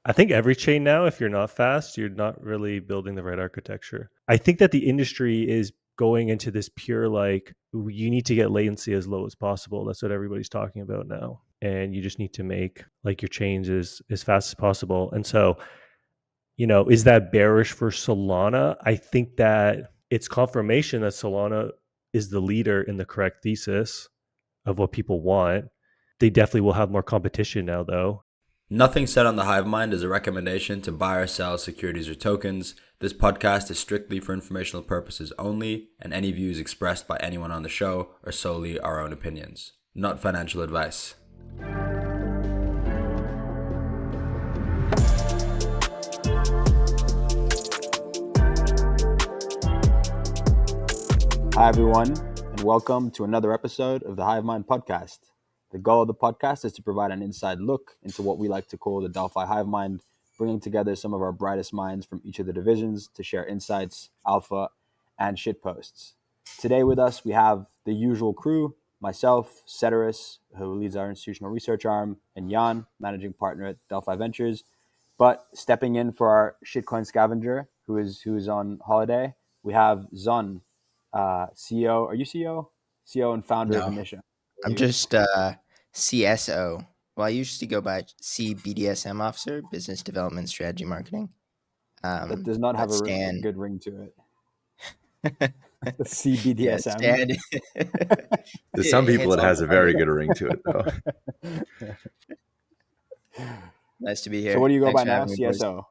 I think every chain now, if you're not fast, you're not really building the right architecture. I think that the industry is going into this pure like you need to get latency as low as possible. That's what everybody's talking about now. And you just need to make like your chains as fast as possible. And so, is that bearish for Solana? I think that it's confirmation that Solana is the leader in the correct thesis of what people want. They definitely will have more competition now, though. Nothing said on the Hivemind is a recommendation to buy or sell securities or tokens. This podcast is strictly for informational purposes only, and any views expressed by anyone on the show are solely our own opinions, not financial advice. Hi, everyone, and welcome to another episode of the Hivemind podcast. The goal of the podcast is to provide an inside look into what we like to call the Delphi Hivemind, bringing together some of our brightest minds from each of the divisions to share insights, alpha, and shitposts. Today with us, we have the usual crew, myself, Ceteris, who leads our institutional research arm, and Jan, managing partner at Delphi Ventures. But stepping in for our shitcoin scavenger, who is on holiday, we have Zon, CEO. Are you CEO? CEO and founder of No, Initia. I'm just CSO. Well, I used to go by CBDSM officer, Business Development Strategy Marketing. That does not have But a Stan, good ring to it. The yeah, CBDSM. Stan. To some people, hits it all has the a very marks. good ring to it, though. Nice to be here. So what do you go Thanks by for now? having me, boys. CSO.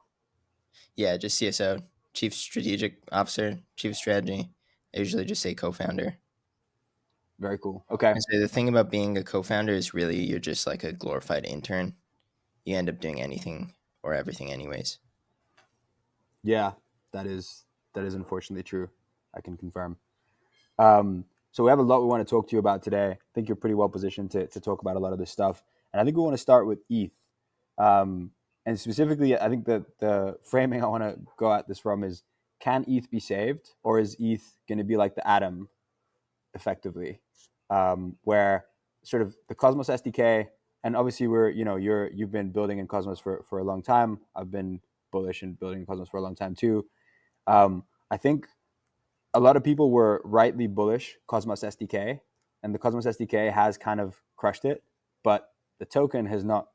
Yeah, just CSO, Chief Strategic Officer, Chief of Strategy. I usually just say co-founder. Very cool. Okay. And so the thing about being a co-founder is really you're just like a glorified intern. You end up doing anything or everything anyways. Yeah, that is unfortunately true. I can confirm. So we have a lot we want to talk to you about today. I think you're pretty well positioned to talk about a lot of this stuff. And I think we want to start with ETH. And specifically, I think that the framing I want to go at this from is, can ETH be saved? Or is ETH going to be like the atom, effectively? Where sort of the Cosmos SDK, and obviously you've been building in Cosmos for a long time. I've been bullish in building in Cosmos for a long time too. I think a lot of people were rightly bullish Cosmos SDK, and the Cosmos SDK has kind of crushed it, but the token has not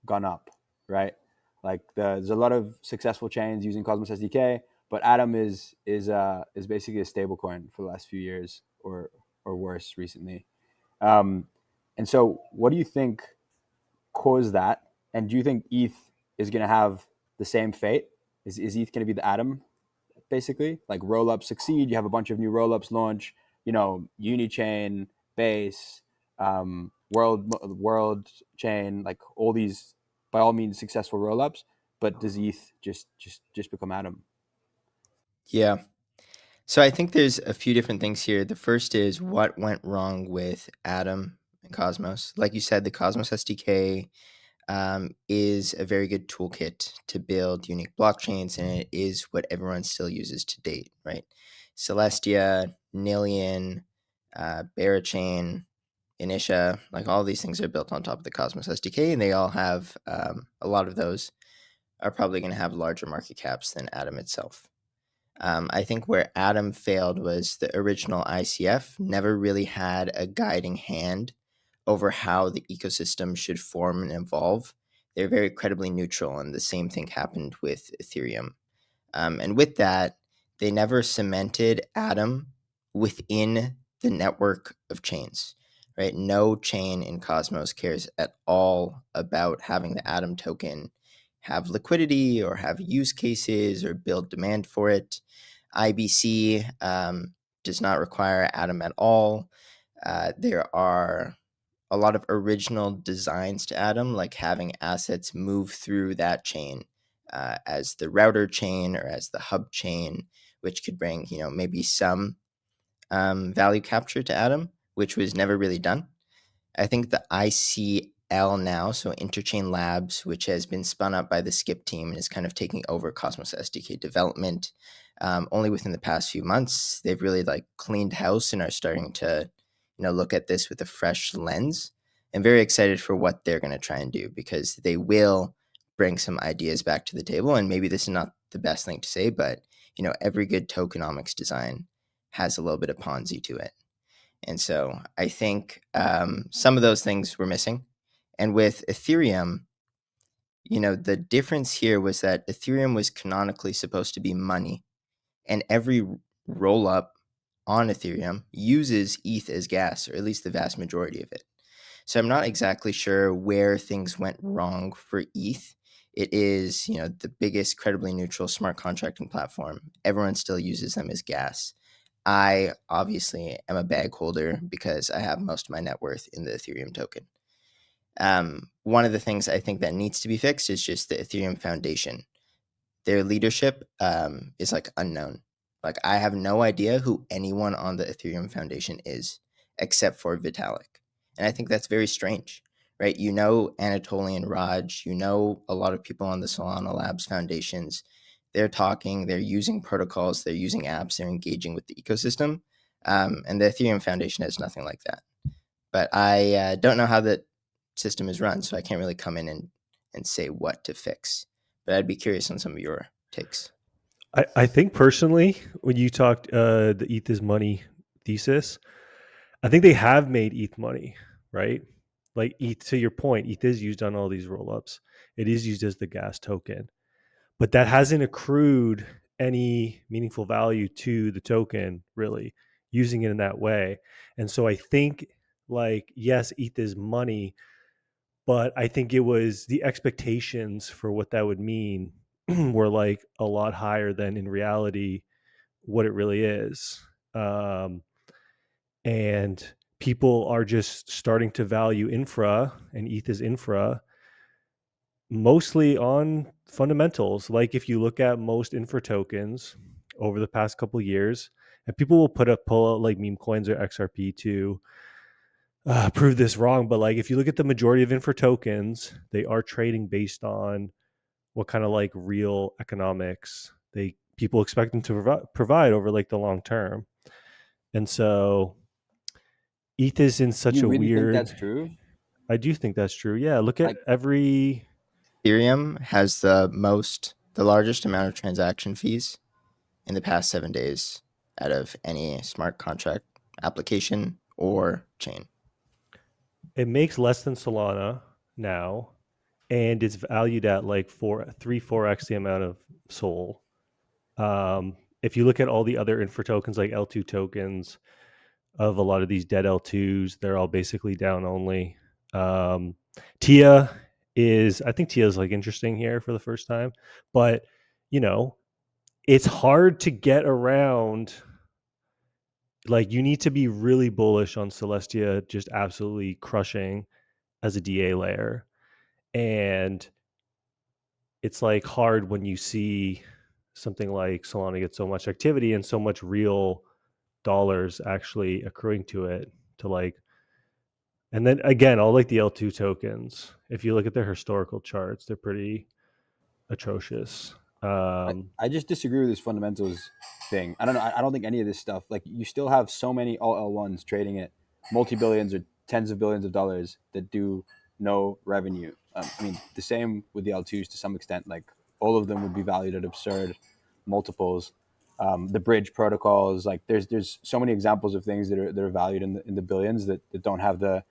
gone up, right? Like there's a lot of successful chains using Cosmos SDK, but Atom is basically a stable coin for the last few years or worse recently. And so what do you think caused that? And do you think ETH is going to have the same fate? Is ETH going to be the Atom, basically? Like roll-ups succeed, you have a bunch of new roll-ups launch, Unichain, Base, World Chain, like all these, by all means, successful roll-ups. But does ETH just become Atom? Yeah. So I think there's a few different things here. The first is what went wrong with Atom and Cosmos. Like you said, the Cosmos SDK is a very good toolkit to build unique blockchains, and it is what everyone still uses to date, right? Celestia, Nillion, Berachain, Initia, like all these things are built on top of the Cosmos SDK, and they all have a lot of those are probably going to have larger market caps than Atom itself. I think where Atom failed was the original ICF never really had a guiding hand over how the ecosystem should form and evolve. They're very credibly neutral, and the same thing happened with Ethereum. And with that, they never cemented Atom within the network of chains, right? No chain in Cosmos cares at all about having the Atom token have liquidity or have use cases or build demand for it. IBC does not require Atom at all. There are a lot of original designs to Atom, like having assets move through that chain as the router chain or as the hub chain, which could bring, maybe some value capture to Atom, which was never really done. I think the ICL now, so Interchain Labs, which has been spun up by the Skip team and is kind of taking over Cosmos SDK development. Only within the past few months, they've really cleaned house and are starting to, look at this with a fresh lens. I'm very excited for what they're going to try and do, because they will bring some ideas back to the table. And maybe this is not the best thing to say, but every good tokenomics design has a little bit of Ponzi to it. And so I think some of those things were missing. And with Ethereum, the difference here was that Ethereum was canonically supposed to be money, and every roll up on Ethereum uses ETH as gas, or at least the vast majority of it. So I'm not exactly sure where things went wrong for ETH. It is, the biggest credibly neutral smart contracting platform. Everyone still uses them as gas. I obviously am a bag holder because I have most of my net worth in the Ethereum token. One of the things I think that needs to be fixed is just the Ethereum Foundation. Their leadership is like unknown. Like, I have no idea who anyone on the Ethereum Foundation is except for Vitalik. And I think that's very strange, right? Anatoly and Raj, a lot of people on the Solana Labs foundations. They're talking, they're using protocols, they're using apps, they're engaging with the ecosystem. And the Ethereum Foundation has nothing like that. But I don't know how the system is run, so I can't really come in and say what to fix. But I'd be curious on some of your takes. I think personally, when you talked the ETH is money thesis, I think they have made ETH money, right? Like ETH, to your point, ETH is used on all these rollups. It is used as the gas token, but that hasn't accrued any meaningful value to the token, really, using it in that way. And so I think, like, yes, ETH is money, but I think it was the expectations for what that would mean were like a lot higher than in reality what it really is. And people are just starting to value infra, and ETH is infra, mostly on fundamentals. Like, if you look at most infra tokens over the past couple of years, and people will pull out like meme coins or XRP to prove this wrong, but like if you look at the majority of infra tokens, they are trading based on what kind of like real economics people expect them to provide over like the long term. And so ETH is in such You a really weird. think that's true? I do think that's true. Yeah, look at Like- every. Ethereum has the largest amount of transaction fees in the past 7 days out of any smart contract application or chain. It makes less than Solana now, and it's valued at like 4x the amount of Sol. If you look at all the other infra tokens, like L2 tokens of a lot of these dead L2s, they're all basically down only. Tia I think Tia is like interesting here for the first time, but it's hard to get around. Like, you need to be really bullish on Celestia just absolutely crushing as a DA layer. And it's like hard when you see something like Solana get so much activity and so much real dollars actually accruing to it to like. And then again, all like the L2 tokens, if you look at their historical charts, they're pretty atrocious. I just disagree with this fundamentals thing. I don't know. I don't think any of this stuff, like, you still have so many all L1s trading at multi-billions or tens of billions of dollars that do no revenue. I mean, the same with the L2s to some extent. Like, all of them would be valued at absurd multiples. The bridge protocols, like, there's so many examples of things that are valued in the billions that don't have the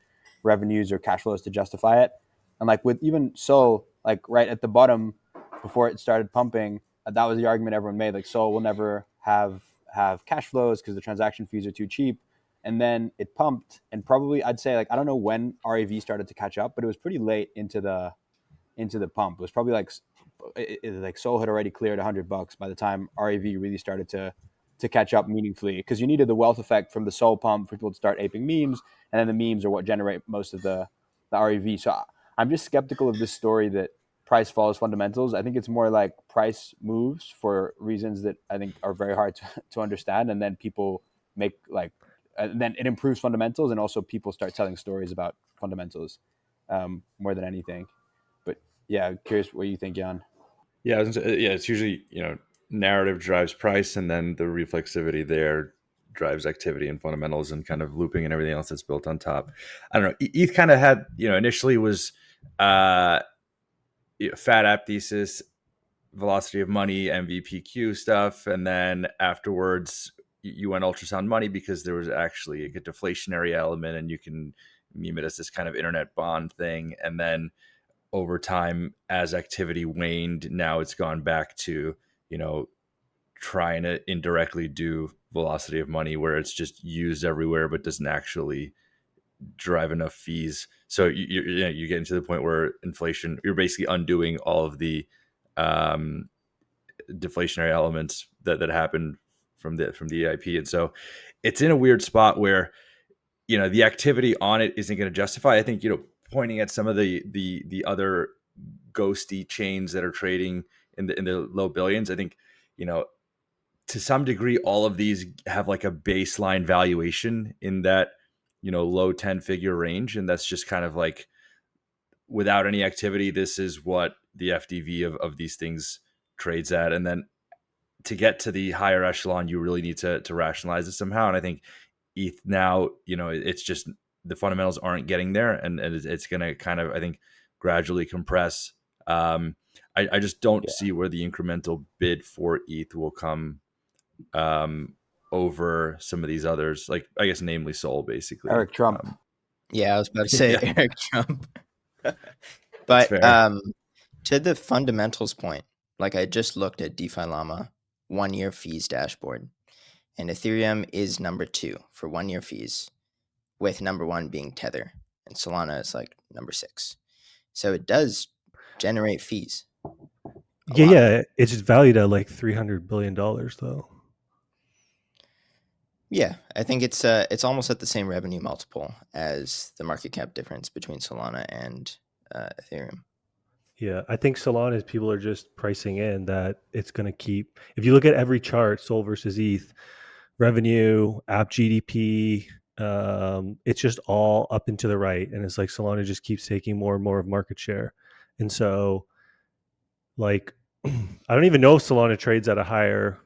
revenues or cash flows to justify it. And like with even Sol, like right at the bottom before it started pumping, that was the argument everyone made. Like, Sol will never have cash flows because the transaction fees are too cheap. And then it pumped, and probably I'd say, like, I don't know when RAV started to catch up, but it was pretty late into the pump. It was probably like Sol had already cleared $100 by the time RAV really started to catch up meaningfully, because you needed the wealth effect from the Sol pump for people to start aping memes, and then the memes are what generate most of the RAV. So I'm just skeptical of this story that price follows fundamentals. I think it's more like price moves for reasons that I think are very hard to understand, and then people make like, and then it improves fundamentals, and also people start telling stories about fundamentals more than anything. But yeah, I'm curious what you think, Jan. Yeah, it's usually narrative drives price, and then the reflexivity there drives activity and fundamentals and kind of looping and everything else that's built on top. I don't know. ETH kind of had initially was fat app thesis, velocity of money, MVPQ stuff, and then afterwards you went ultrasound money because there was actually a deflationary element, and you can meme it as this kind of internet bond thing. And then over time, as activity waned, now it's gone back to, trying to indirectly do velocity of money, where it's just used everywhere but doesn't actually drive enough fees. So you get into the point where inflation, you're basically undoing all of the deflationary elements that happen from the EIP. And so it's in a weird spot where, the activity on it isn't going to justify. I think, pointing at some of the other ghosty chains that are trading in the low billions, I think, to some degree, all of these have like a baseline valuation in that, low 10-figure range. And that's just kind of like, without any activity, this is what the FDV of these things trades at. And then to get to the higher echelon, you really need to rationalize it somehow. And I think ETH now, it's just the fundamentals aren't getting there, and it's going to kind of, I think, gradually compress. I just don't see where the incremental bid for ETH will come over some of these others, like, I guess, namely Sol, basically. Eric Trump. Yeah, I was about to say Yeah. Eric Trump. But fair. to the fundamentals point, like I just looked at DeFi Llama 1-year fees dashboard, and Ethereum is number 2 for 1-year fees, with number 1 being Tether, and Solana is like number 6. So it does generate fees. Yeah. It's just valued at like $300 billion though. Yeah, I think it's almost at the same revenue multiple as the market cap difference between Solana and Ethereum. Yeah, I think Solana's people are just pricing in that it's going to keep. If you look at every chart, Sol versus ETH, revenue, app GDP, it's just all up and to the right, and it's like Solana just keeps taking more and more of market share, and so, like, I don't even know if Solana trades at a higher.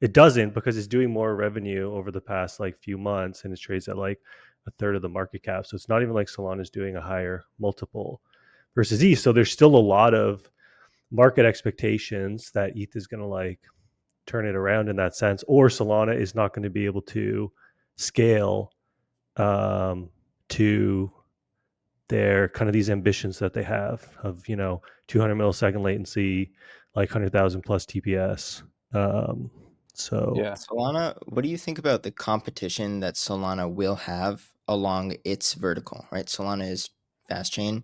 It doesn't, because it's doing more revenue over the past like few months, and it trades at like a third of the market cap. So it's not even like Solana's doing a higher multiple versus ETH. So there's still a lot of market expectations that ETH is going to like turn it around in that sense, or Solana is not going to be able to scale to their kind of these ambitions that they have of 200 millisecond latency, like 100,000 plus TPS. So Yeah. Solana, what do you think about the competition that Solana will have along its vertical, right? Solana is fast chain,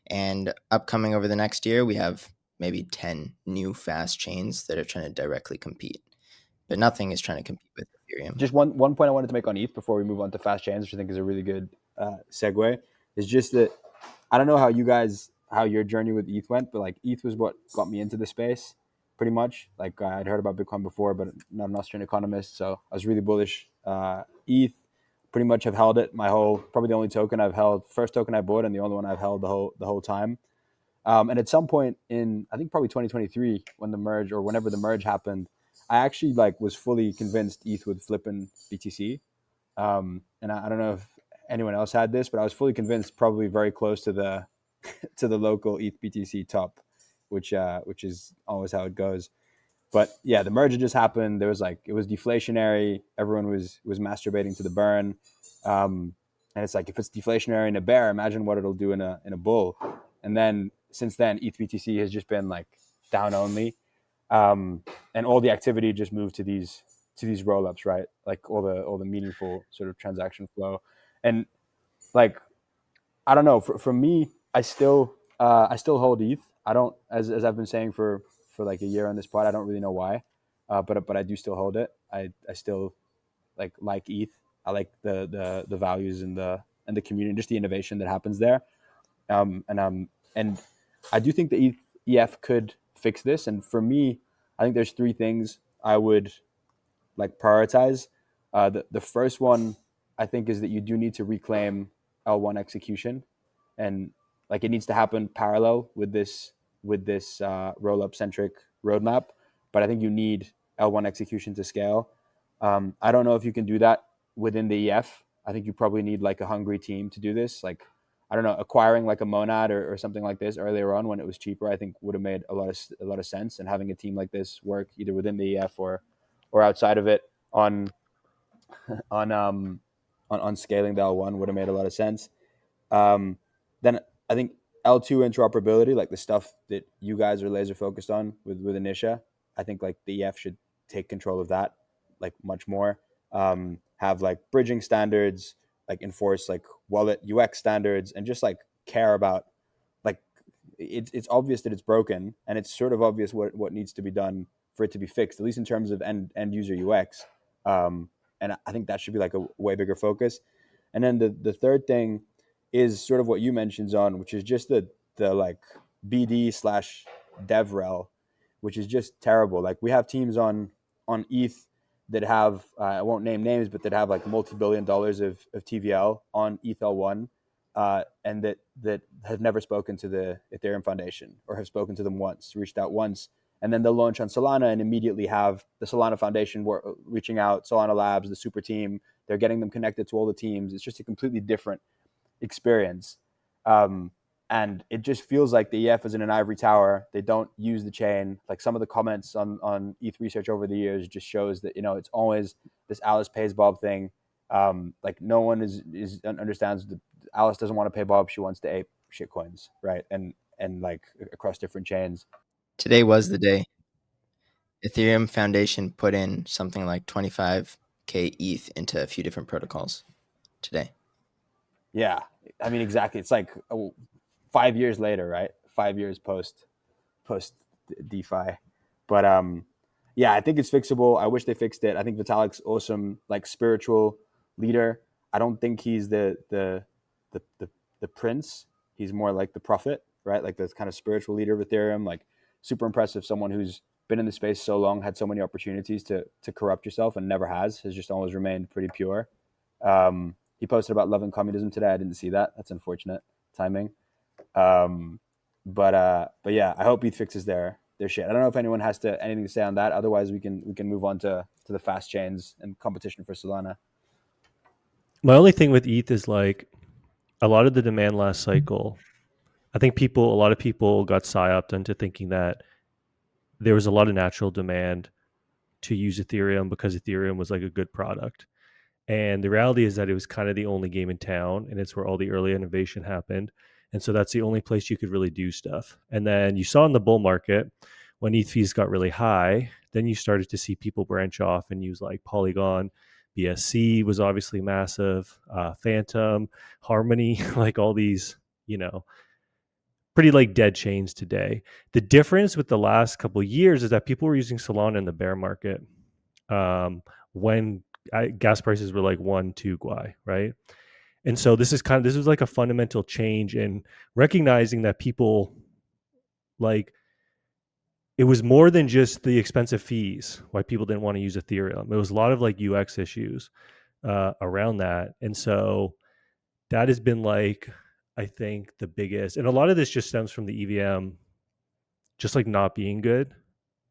and upcoming over the next year, we have maybe 10 new fast chains that are trying to directly compete, but nothing is trying to compete with Ethereum. Just one point I wanted to make on ETH before we move on to fast chains, which I think is a really good segue, is just that I don't know how your journey with ETH went, but like ETH was what got me into the space pretty much. Like I'd heard about Bitcoin before, but not an Austrian economist, so I was really bullish. ETH, pretty much have held it probably the only token I've held, first token I bought and the only one I've held the whole time. And at some point in, I think probably 2023, when the merge, or whenever the merge happened, I actually like was fully convinced ETH would flip in BTC. And I don't know if anyone else had this, but I was fully convinced, probably very close to the to the local ETH BTC top, which is always how it goes. But yeah, the merger just happened. There was it was deflationary. Everyone was masturbating to the burn. And it's like, if it's deflationary in a bear, imagine what it'll do in a bull. And then since then, ETH BTC has just been like down only. And all the activity just moved to these roll-ups, right? Like all the meaningful sort of transaction flow. And like, I don't know, for me, I still hold ETH. I don't, as I've been saying for like a year on this pod, I don't really know why, but I do still hold it. I still like ETH. I like the values and the community, just the innovation that happens there. And I do think the ETH could fix this. And for me, I think there's 3 things I would like prioritize. The first one, I think, is that you do need to reclaim L1 execution, and like it needs to happen parallel with this roll-up centric roadmap. But I think you need L1 execution to scale. I don't know if you can do that within the EF. I think you probably need like a hungry team to do this. Like, I don't know, acquiring like a Monad or something like this earlier on when it was cheaper, I think would have made a lot of sense. And having a team like this work either within the EF or outside of it on scaling the L1 would have made a lot of sense. Then I think L2 interoperability, like the stuff that you guys are laser focused on with Initia, I think like the EF should take control of that like much more. Have like bridging standards, like enforce like wallet UX standards, and just like care about like it's obvious that it's broken, and it's sort of obvious what needs to be done for it to be fixed, at least in terms of end user UX. And I think that should be like a way bigger focus. And then the third thing is sort of what you mentioned on, which is just the like BD / DevRel, which is just terrible. Like we have teams on ETH that have I won't name names, but that have like multi-billion dollars of TVL on ETH L1, and that have never spoken to the Ethereum Foundation or have spoken to them once, reached out once. And then they'll launch on Solana and immediately have the Solana Foundation reaching out, Solana Labs, the super team. They're getting them connected to all the teams. It's just a completely different experience. And it just feels like the EF is in an ivory tower. They don't use the chain. Like some of the comments on ETH research over the years just shows that, it's always this Alice pays Bob thing. Like no one understands that Alice doesn't want to pay Bob. She wants to ape shitcoins, right? And like across different chains. Today was the day. Ethereum Foundation put in something like 25K ETH into a few different protocols today. Yeah, I mean, exactly. It's like 5 years later, right? 5 years post DeFi. But yeah, I think it's fixable. I wish they fixed it. I think Vitalik's awesome, like spiritual leader. I don't think he's the prince. He's more like the prophet, right? Like the kind of spiritual leader of Ethereum. Like super impressive. Someone who's been in the space so long, had so many opportunities to corrupt yourself and never has just always remained pretty pure. He posted about loving communism today. I didn't see that. That's unfortunate timing. But yeah, I hope ETH fixes their shit. I don't know if anyone has anything to say on that. Otherwise, we can move on to the fast chains and competition for Solana. My only thing with ETH is like a lot of the demand last cycle. I think a lot of people got psyoped into thinking that there was a lot of natural demand to use Ethereum because Ethereum was like a good product. And the reality is that it was kind of the only game in town, and it's where all the early innovation happened. And so that's the only place you could really do stuff. And then you saw in the bull market, when ETH fees got really high, then you started to see people branch off and use like Polygon. BSC was obviously massive, Phantom, Harmony, like all these, pretty like dead chains today. The difference with the last couple of years is that people were using Solana in the bear market when gas prices were like 1-2 guai, right? And so this was like a fundamental change in recognizing that people like it was more than just the expensive fees why people didn't want to use Ethereum. It was a lot of like UX issues around that. And so that has been like, I think the biggest, and a lot of this just stems from the EVM just like not being good.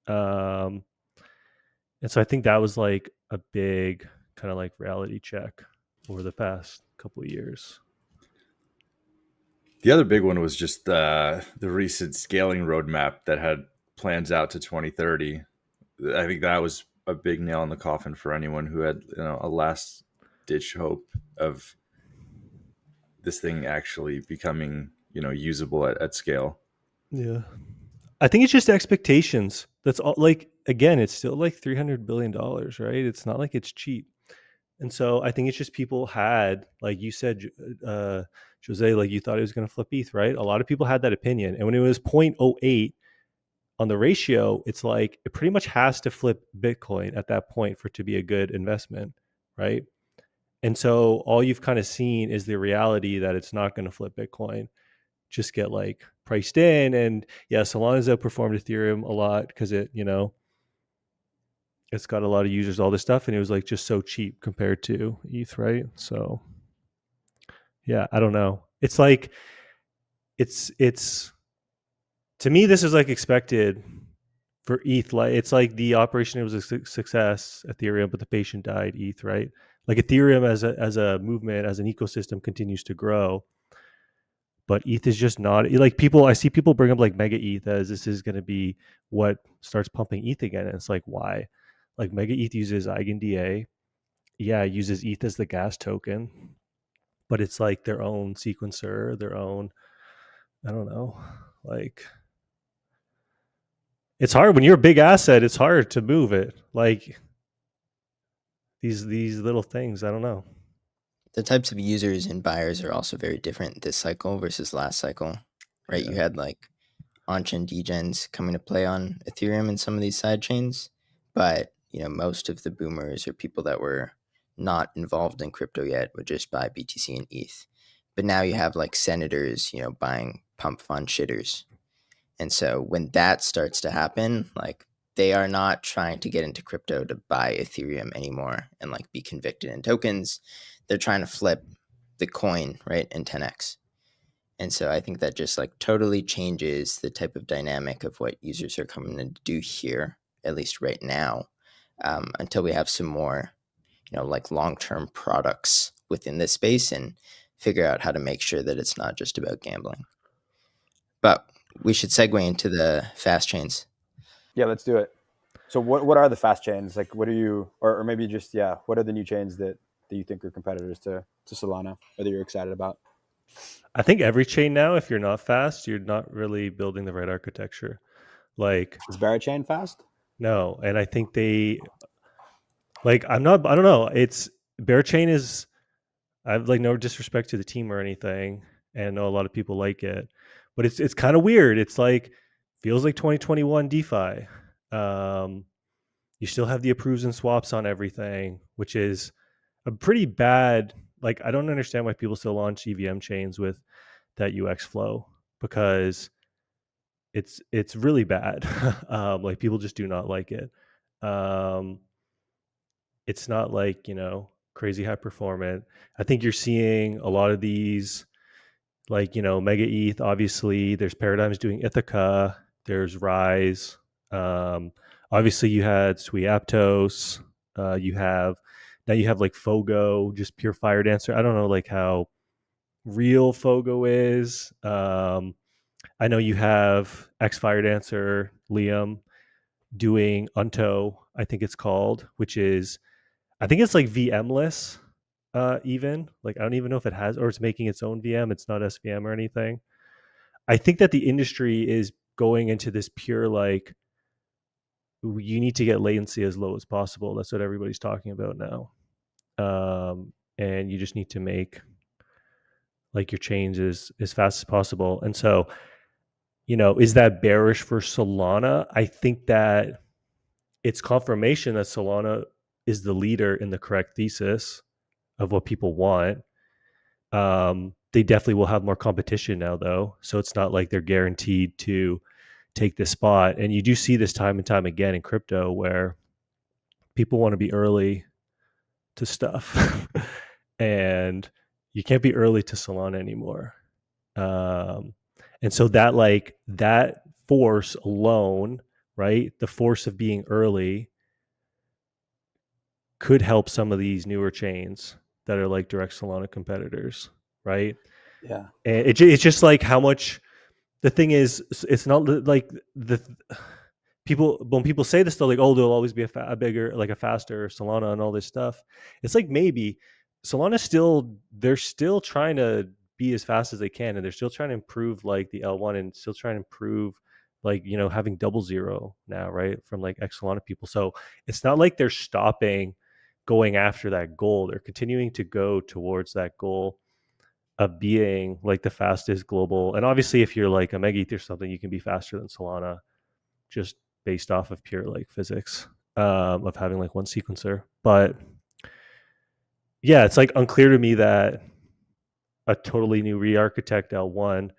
And so I think that was like a big kind of like reality check over the past couple of years. The other big one was just the recent scaling roadmap that had plans out to 2030. I think that was a big nail in the coffin for anyone who had a last ditch hope of this thing actually becoming usable at scale. Yeah, I think it's just expectations. That's all. Like again, it's still like $300 billion, right? It's not like it's cheap. And so I think it's just people had, like you said, Jose, like you thought it was going to flip ETH, right? A lot of people had that opinion. And when it was 0.08 on the ratio, it's like it pretty much has to flip Bitcoin at that point for it to be a good investment, right? And so all you've kind of seen is the reality that it's not going to flip Bitcoin, just get like priced in. And yeah, Solana's outperformed Ethereum a lot because it's got a lot of users, all this stuff, and it was like just so cheap compared to ETH, right? So yeah, I don't know. It's like it's to me, this is like expected for ETH. Like it's like the operation, it was a success, Ethereum, but the patient died, ETH, right? Like Ethereum as a movement, as an ecosystem continues to grow. but ETH is just not like people. I see people bring up like Mega ETH as this is going to be what starts pumping ETH again, and it's like why? Like Mega ETH uses EigenDA, yeah, it uses ETH as the gas token, but it's like their own sequencer, their own. I don't know, like it's hard when you're a big asset. It's hard to move it. Like these little things. I don't know. The types of users and buyers are also very different this cycle versus last cycle, right? Yeah. You had like on-chain degens coming to play on Ethereum and some of these side chains, but most of the boomers or people that were not involved in crypto yet would just buy BTC and ETH. But now you have like senators, buying pump fund shitters. And so when that starts to happen, like they are not trying to get into crypto to buy Ethereum anymore and like be convicted in tokens. They're trying to flip the coin, right, in 10x. And so I think that just like totally changes the type of dynamic of what users are coming in to do here, at least right now, until we have some more, like long-term products within this space and figure out how to make sure that it's not just about gambling. But we should segue into the fast chains. Yeah, let's do it. So what are the fast chains? Like what are you, or maybe just, what are the new chains that you think are competitors to Solana or that you're excited about? I think every chain now, if you're not fast, you're not really building the right architecture. Like Is Berachain fast? no, and I think they like I don't know. It's Berachain is I have like no disrespect to the team or anything, and I know a lot of people like it, but it's kind of weird. It's like feels like 2021 DeFi. You still have the approves and swaps on everything, which is a pretty bad. Like I don't understand why people still launch EVM chains with that UX flow because it's really bad. Like people just do not like it. It's not like crazy high performant. I think you're seeing a lot of these like Mega ETH. Obviously, there's Paradigms doing Ithaca. There's Rise. Obviously, you had Sui Aptos. You have like Fogo, just pure fire dancer. I don't know like how real Fogo is. I know you have X Fire Dancer, Liam doing Unto, I think it's called, which is, I think it's like VMless, even. Like, I don't even know if it has, or it's making its own VM. It's not SVM or anything. I think that the industry is going into this pure, like, you need to get latency as low as possible. That's what everybody's talking about now. And you just need to make like your chains as fast as possible. And so, is that bearish for Solana? I think that it's confirmation that Solana is the leader in the correct thesis of what people want. They definitely will have more competition now, though. So it's not like they're guaranteed to take this spot. And you do see this time and time again in crypto where people want to be early to stuff. And you can't be early to Solana anymore. And so that force alone, right? The force of being early could help some of these newer chains that are like direct Solana competitors, right? Yeah. And it's just like how much the thing is, it's not like the people, when people say this, they're like, oh, there'll always be a bigger, like a faster Solana and all this stuff. It's like maybe Solana they're still trying to be as fast as they can, and they're still trying to improve like the L1 and still trying to improve like having 00 now, right, from like X Solana people. So it's not like they're stopping going after that goal. They're continuing to go towards that goal of being like the fastest global. And obviously, if you're like a Mega ETH or something, you can be faster than Solana, just based off of pure like physics of having like one sequencer. But yeah, it's like unclear to me that a totally new re-architect L1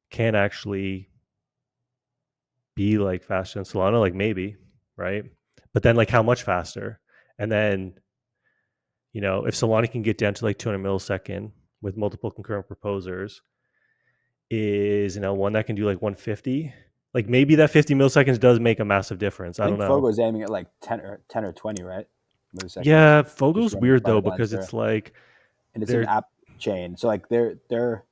can actually be like faster than Solana, like maybe, right? But then like how much faster? And then, if Solana can get down to like 200 millisecond with multiple concurrent proposers, is an L1 that can do like 150. Like maybe that 50 milliseconds does make a massive difference. I don't know. Fogo's aiming at like 10 or 20, right? Milliseconds. Yeah, Fogo's weird though because it's like and it's an app chain. So like they're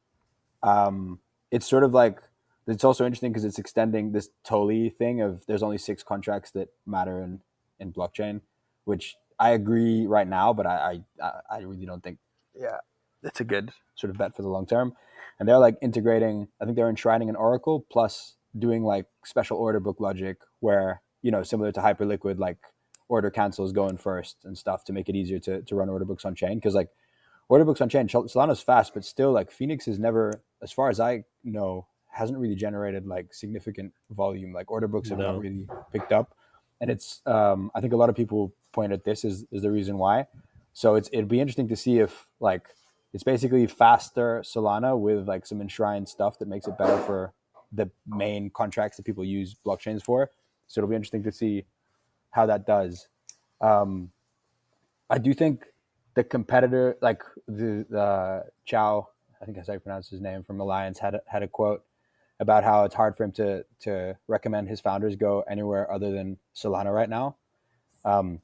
It's sort of like, it's also interesting because it's extending this Toli thing of there's only 6 contracts that matter in blockchain, which I agree right now, but I really don't think, yeah, it's a good sort of bet for the long term. And they're like integrating, I think they're enshrining an Oracle plus doing like special order book logic where, similar to Hyperliquid, like order cancels going first and stuff to make it easier to run order books on chain. Because like order books on chain, Solana's fast, but still like Phoenix is never, as far as I know, hasn't really generated like significant volume. Like order books have not No. really picked up. And it's, I think a lot of people point at this is the reason why. So it'd be interesting to see if like, it's basically faster Solana with like some enshrined stuff that makes it better for the main contracts that people use blockchains for. So it'll be interesting to see how that does. I do think the competitor, like the Chow, I think that's how you pronounce his name, from Alliance, had a quote about how it's hard for him to recommend his founders go anywhere other than Solana right now,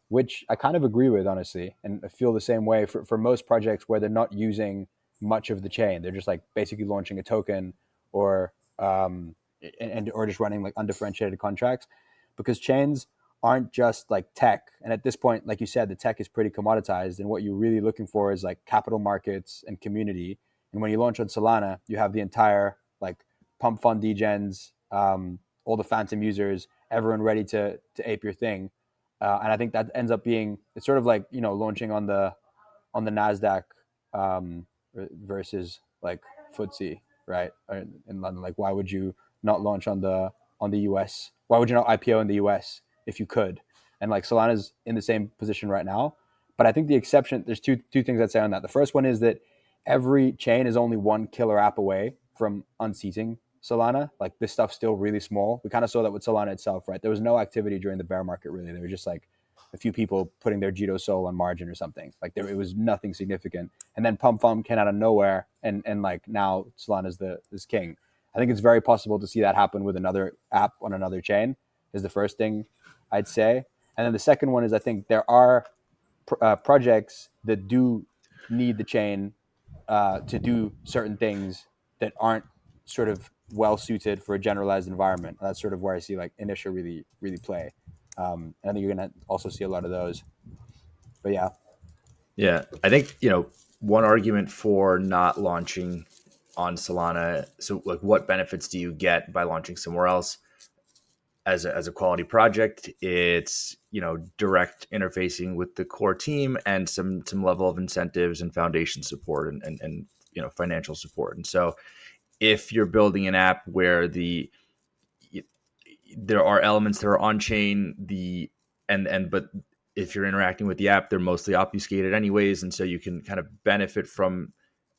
which I kind of agree with, honestly, and I feel the same way for most projects where they're not using much of the chain. They're just like basically launching a token or or just running like undifferentiated contracts, because chains aren't just like tech. And at this point, like you said, the tech is pretty commoditized, and what you're really looking for is like capital markets and community. And when you launch on Solana, you have the entire like pump fund degens, all the phantom users, everyone ready to ape your thing. And I think that ends up being, it's sort of like, launching on the NASDAQ versus like FTSE, right? In London. Like, why would you not launch on the US? Why would you not IPO in the US if you could? And like Solana's in the same position right now. But I think the exception, there's two things I'd say on that. The first one is that every chain is only one killer app away from unseating Solana. Like, this stuff's still really small. We kind of saw that with Solana itself, right? There was no activity during the bear market, really. There were just like a few people putting their Jito Sol on margin or something. Like, it was nothing significant. And then Pump Fund came out of nowhere, and like now Solana's is king. I think it's very possible to see that happen with another app on another chain, is the first thing I'd say. And then the second one is, I think there are projects that do need the chain to do certain things that aren't sort of well suited for a generalized environment. And that's sort of where I see like Initia really, really play. And I think you're going to also see a lot of those. But yeah. Yeah, I think, one argument for not launching on Solana, so like what benefits do you get by launching somewhere else as a quality project? It's, direct interfacing with the core team and some level of incentives and foundation support and financial support. And so if you're building an app where there are elements that are on chain, but if you're interacting with the app, they're mostly obfuscated anyways, and so you can kind of benefit from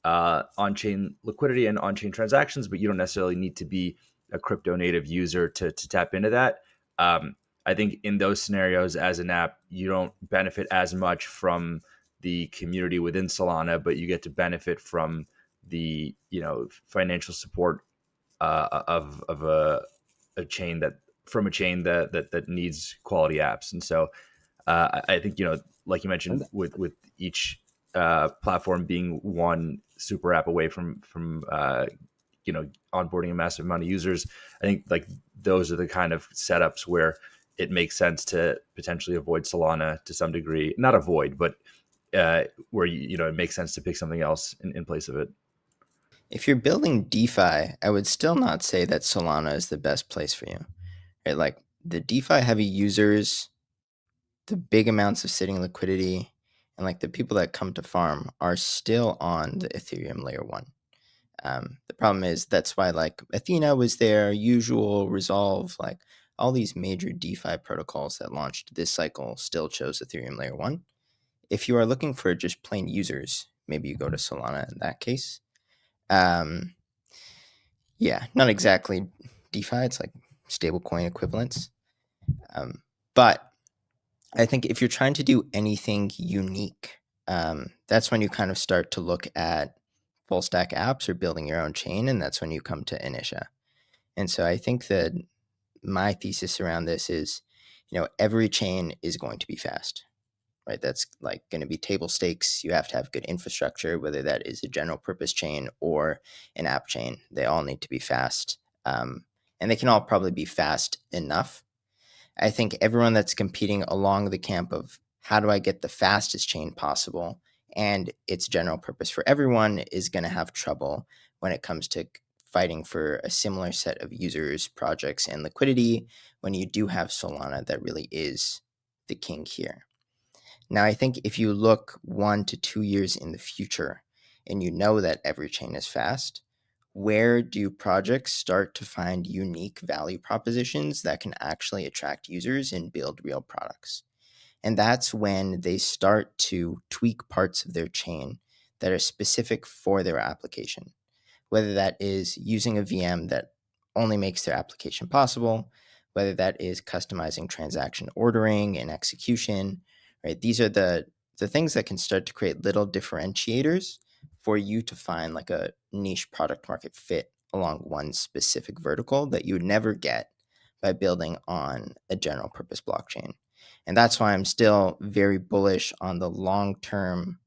on-chain liquidity and on-chain transactions, but you don't necessarily need to be a crypto native user to tap into that. I think in those scenarios, as an app, you don't benefit as much from the community within Solana, but you get to benefit from the financial support of a chain that needs quality apps. And so I think, like you mentioned, with each platform being one super app away from onboarding a massive amount of users, I think like those are the kind of setups where it makes sense to potentially avoid Solana to some degree. Not avoid, but where it makes sense to pick something else in place of it. If you're building DeFi, I would still not say that Solana is the best place for you. Right? Like, the DeFi heavy users, the big amounts of sitting liquidity, and like the people that come to farm are still on the Ethereum layer 1. The problem is, that's why like Athena was there, Usual, Resolve, like all these major DeFi protocols that launched this cycle still chose Ethereum layer 1. If you are looking for just plain users, maybe you go to Solana in that case. Yeah, not exactly DeFi. It's like stablecoin equivalents. But I think if you're trying to do anything unique, that's when you kind of start to look at full stack apps or building your own chain, and that's when you come to Initia. And so I think that my thesis around this is, every chain is going to be fast. right? That's like going to be table stakes. You have to have good infrastructure, whether that is a general purpose chain or an app chain. They all need to be fast. And they can all probably be fast enough. I think everyone that's competing along the camp of how do I get the fastest chain possible and its general purpose for everyone is going to have trouble when it comes to fighting for a similar set of users, projects, and liquidity when you do have Solana that really is the king here. Now, I think if you look 1 to 2 years in the future and you know that every chain is fast, where do projects start to find unique value propositions that can actually attract users and build real products? And that's when they start to tweak parts of their chain that are specific for their application, whether that is using a VM that only makes their application possible, whether that is customizing transaction ordering and execution, right? These are the things that can start to create little differentiators for you to find like a niche product market fit along one specific vertical that you would never get by building on a general purpose blockchain. And that's why I'm still very bullish on the long-term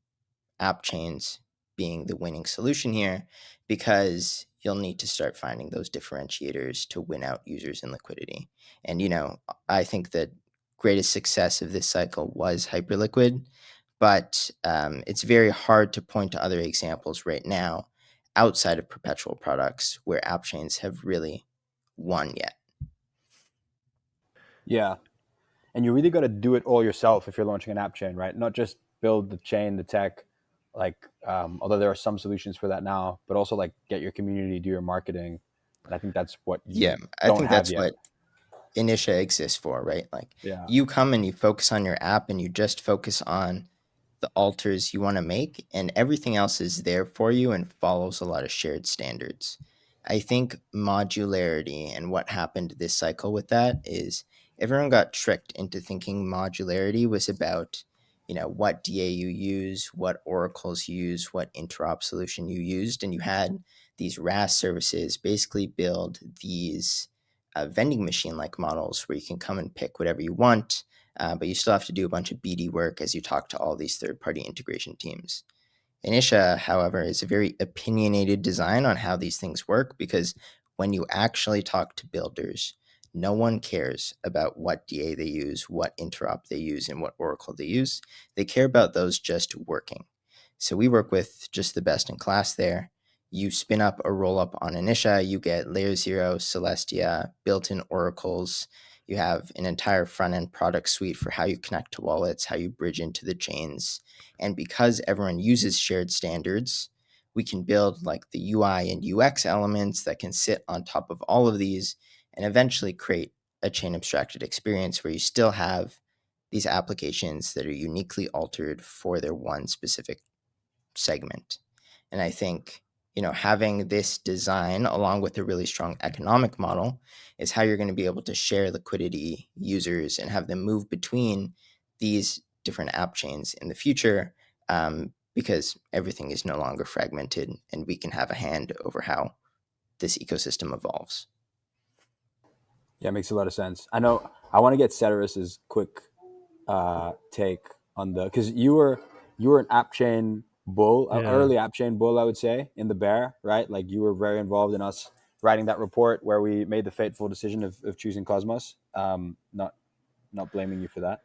app chains being the winning solution here, because you'll need to start finding those differentiators to win out users and liquidity. And, I think the greatest success of this cycle was Hyperliquid, but it's very hard to point to other examples right now outside of perpetual products where app chains have really won yet. Yeah. And you really got to do it all yourself if you're launching an app chain, right? Not just build the chain, the tech, like, although there are some solutions for that now, but also like get your community, do your marketing. And I think that's what you I don't think have that's yet. what Initia exists for, right? Like, Yeah. you come and you focus on your app and you just focus on the alters you want to make, and everything else is there for you and follows a lot of shared standards. I think modularity and what happened this cycle with that is everyone got tricked into thinking modularity was about, what DA you use, what oracles you use, what interop solution you used, and you had these RAS services basically build these vending machine like models where you can come and pick whatever you want, but you still have to do a bunch of BD work as you talk to all these third-party integration teams. Initia, however, is a very opinionated design on how these things work, because when you actually talk to builders, no one cares about what DA they use, what interop they use, and what oracle they use. They care about those just working. So we work with just the best in class there. You spin up a rollup on Initia, you get Layer 0, Celestia, built-in oracles. You have an entire front-end product suite for how you connect to wallets, how you bridge into the chains. And because everyone uses shared standards, we can build like the UI and UX elements that can sit on top of all of these and eventually create a chain abstracted experience where you still have these applications that are uniquely altered for their one specific segment. And I think, having this design along with a really strong economic model is how you're going to be able to share liquidity users and have them move between these different app chains in the future, because everything is no longer fragmented and we can have a hand over how this ecosystem evolves. Yeah, it makes a lot of sense. I know. I want to get Ceteris's quick take on because you were an app chain bull, early app chain bull, I would say, in the bear, right? Like you were very involved in us writing that report where we made the fateful decision of choosing Cosmos. Not blaming you for that,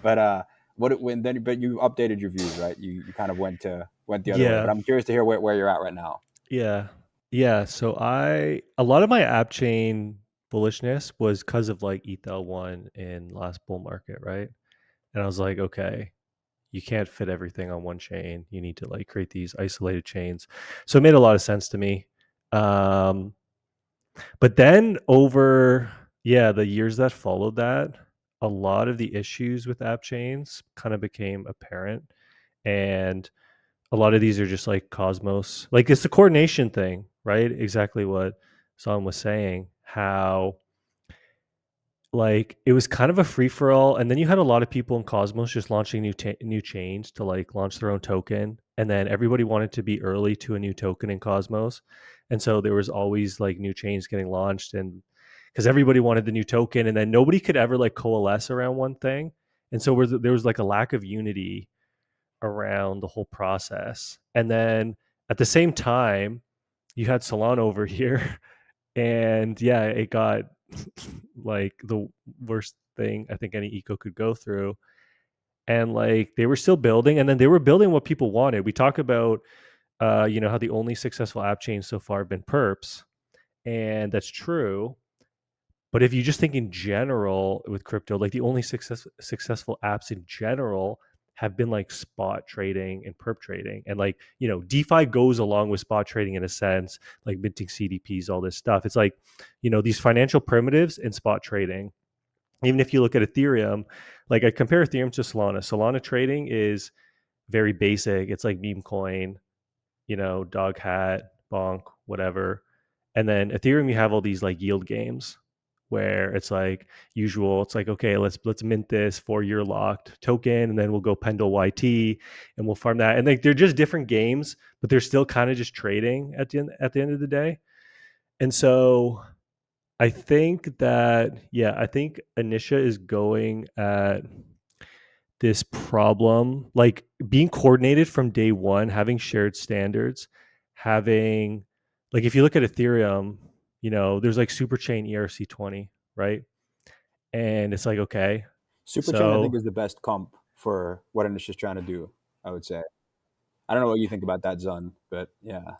but but you updated your views, right? You kind of went the other way. But I'm curious to hear where you're at right now. Yeah. So a lot of my app chain bullishness was because of like ETH1 in last bull market, right? And I was like, okay, you can't fit everything on one chain. You need to like create these isolated chains. So it made a lot of sense to me. But then over the years that followed that, a lot of the issues with app chains kind of became apparent. And a lot of these are just like Cosmos. Like it's the coordination thing, right? Exactly what Zon was saying. How like it was kind of a free for all, and then you had a lot of people in Cosmos just launching new chains to like launch their own token, and then everybody wanted to be early to a new token in Cosmos, and so there was always like new chains getting launched, and because everybody wanted the new token, and then nobody could ever like coalesce around one thing, And so there was like a lack of unity around the whole process. And then at the same time, you had Solana over here, and yeah, it got like the worst thing I think any eco could go through. And like they were still building, and then they were building what people wanted. We talk about how the only successful app chains so far have been perps, and that's true. But if you just think in general with crypto, like the only successful apps in general have been like spot trading and perp trading. And like, DeFi goes along with spot trading in a sense, like minting CDPs, all this stuff. It's like, these financial primitives and spot trading. Even if you look at Ethereum, like I compare Ethereum to Solana. Solana trading is very basic. It's like meme coin, dog hat, bonk, whatever. And then Ethereum, you have all these like yield games where it's like usual. It's like, okay, let's mint this 4-year locked token, and then we'll go Pendle YT and we'll farm that. And like they're just different games, but they're still kind of just trading at the end of the day. And so I think that, I think Initia is going at this problem, like being coordinated from day one, having shared standards, having, like, if you look at Ethereum, there's like Superchain ERC20, right? And it's like, okay, Superchain, I think, so, is the best comp for what Initia's trying to do, I would say. I don't know what you think about that, Zun, but yeah.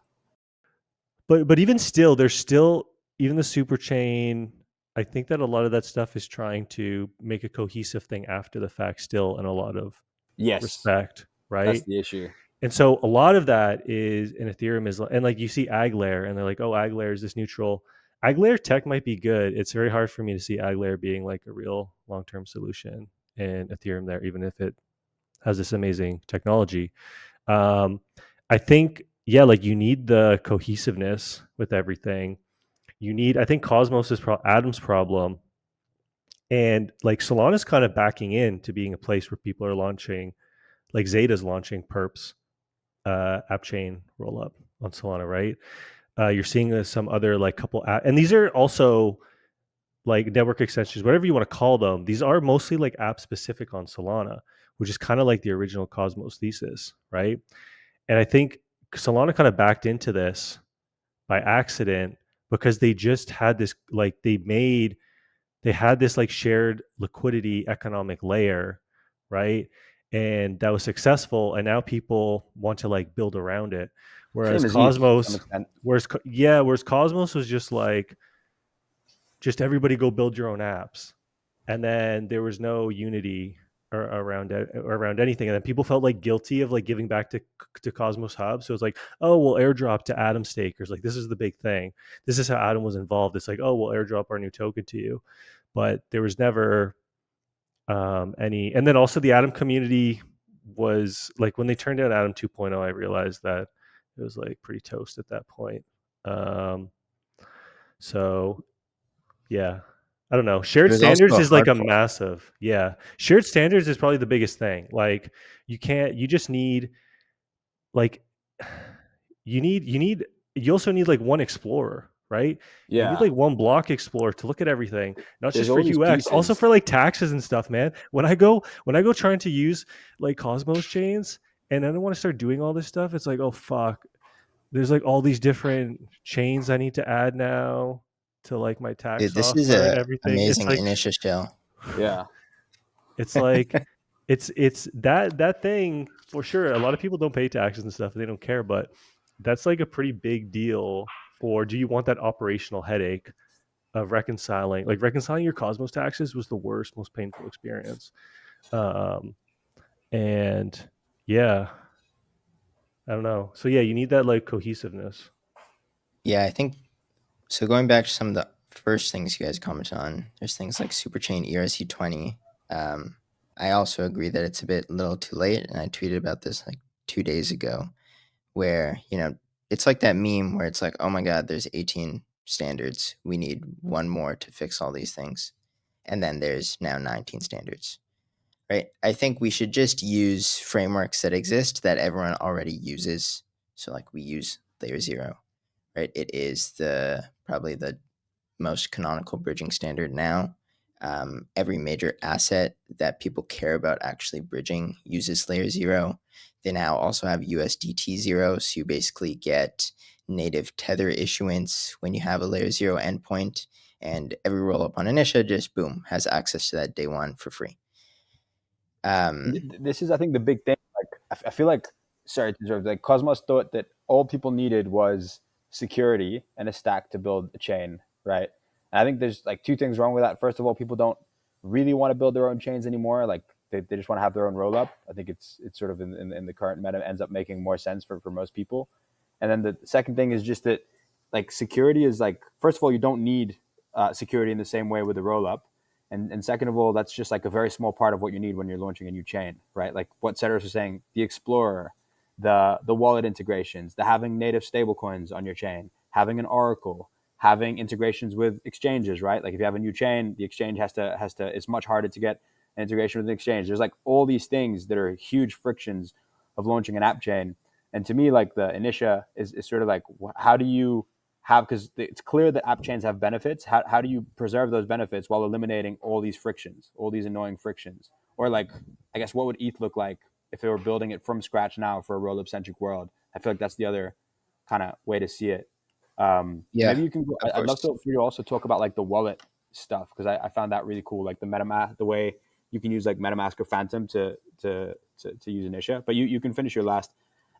but even still, there's still, even the Superchain, I think that a lot of that stuff is trying to make a cohesive thing after the fact still in a lot of Yes, respect, that's right? the issue. And so a lot of that is in Ethereum is, and like you see Aglair and they're like, oh, Aglair is this neutral. Aglair tech might be good. It's very hard for me to see Aglair being like a real long-term solution in Ethereum there, even if it has this amazing technology. I think, like you need the cohesiveness with everything. I think Cosmos is Adam's problem. And like Solana's kind of backing in to being a place where people are launching, like Zeta's launching perps app chain roll up on Solana, right? You're seeing some other like couple and these are also like network extensions, whatever you want to call them. These are mostly like app specific on Solana, which is kind of like the original Cosmos thesis, right? And I think Solana kind of backed into this by accident because they just had this, like they had this like shared liquidity economic layer, right? And that was successful, and now people want to like build around it. Whereas Same as ETH to some Cosmos, extent. whereas Cosmos was just like, just everybody go build your own apps, and then there was no unity around anything, and then people felt like guilty of like giving back to Cosmos Hub. So it's like, oh, we'll airdrop to Atom stakers. Like this is the big thing. This is how Atom was involved. It's like, oh, we'll airdrop our new token to you, but there was never any. And then also the Atom community was like, when they turned out Atom 2.0, I realized that it was like pretty toast at that point. So yeah, I don't know. Shared There's also standards a is like hard a fork. massive, shared standards is probably the biggest thing. Like you just need like, you also need like one explorer, right? You need Yeah, like one block explorer to look at everything, not there's just for all these UX, also pieces. for like taxes and stuff, man. When I go trying to use like Cosmos chains and then I want to start doing all this stuff, it's like, oh fuck, there's like all these different chains I need to add now to like my tax Dude, this is software and a everything. It's amazing like, Initia shell. Yeah, it's like it's that thing for sure. A lot of people don't pay taxes and stuff, and they don't care, but that's like a pretty big deal for, do you want that operational headache of reconciling your Cosmos taxes was the worst, most painful experience. Um and yeah, I don't know. So yeah, you need that like cohesiveness. Yeah, I think so. Going back to some of the first things you guys commented on, there's things like Superchain ERC20. I also agree that it's a bit little too late, and I tweeted about this like 2 days ago, where it's like that meme where it's like, oh my god, there's 18 standards, we need one more to fix all these things, and then there's now 19 standards, right? I think we should just use frameworks that exist that everyone already uses. So like we use layer 0, right? It is probably the most canonical bridging standard now. every major asset that people care about actually bridging uses layer 0. They now also have USDT 0, so you basically get native Tether issuance when you have a layer 0 endpoint, and every rollup on Initia just, boom, has access to that day one for free. This is, I think, the big thing. Like, I feel like, sorry to interrupt, like Cosmos thought that all people needed was security and a stack to build a chain, right? And I think there's like two things wrong with that. First of all, people don't really want to build their own chains anymore. Like they just want to have their own roll up. I think it's sort of in the current meta ends up making more sense for most people. And then the second thing is just that like security is like, first of all, you don't need security in the same way with a roll up. And second of all, that's just like a very small part of what you need when you're launching a new chain, right? Like what Cedros was saying, the Explorer, the wallet integrations, the having native stablecoins on your chain, having an Oracle, having integrations with exchanges, right? Like if you have a new chain, the exchange has to, it's much harder to get an integration with an exchange. There's like all these things that are huge frictions of launching an app chain. And to me, like the Initia is sort of like, how do you have, because it's clear that app chains have benefits. How do you preserve those benefits while eliminating all these frictions, all these annoying frictions? Or like, I guess, what would ETH look like if they were building it from scratch now for a roll-up centric world? I feel like that's the other kind of way to see it. Maybe you can. I'd love for you to also talk about like the wallet stuff, because I found that really cool. Like the MetaMask, the way you can use like MetaMask or Phantom to use Initia. But you can finish your last.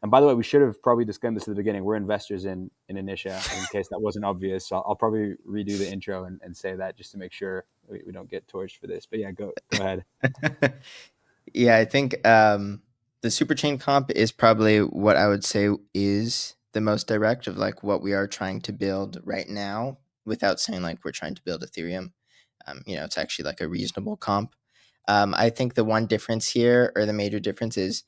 And by the way, we should have probably discussed this at the beginning. We're investors in Initia, in case that wasn't obvious. So I'll probably redo the intro and say that just to make sure we don't get torched for this. But yeah, go ahead. Yeah, I think the superchain comp is probably what I would say is the most direct of like what we are trying to build right now, without saying like we're trying to build Ethereum. It's actually like a reasonable comp. I think the one difference here, or the major difference, is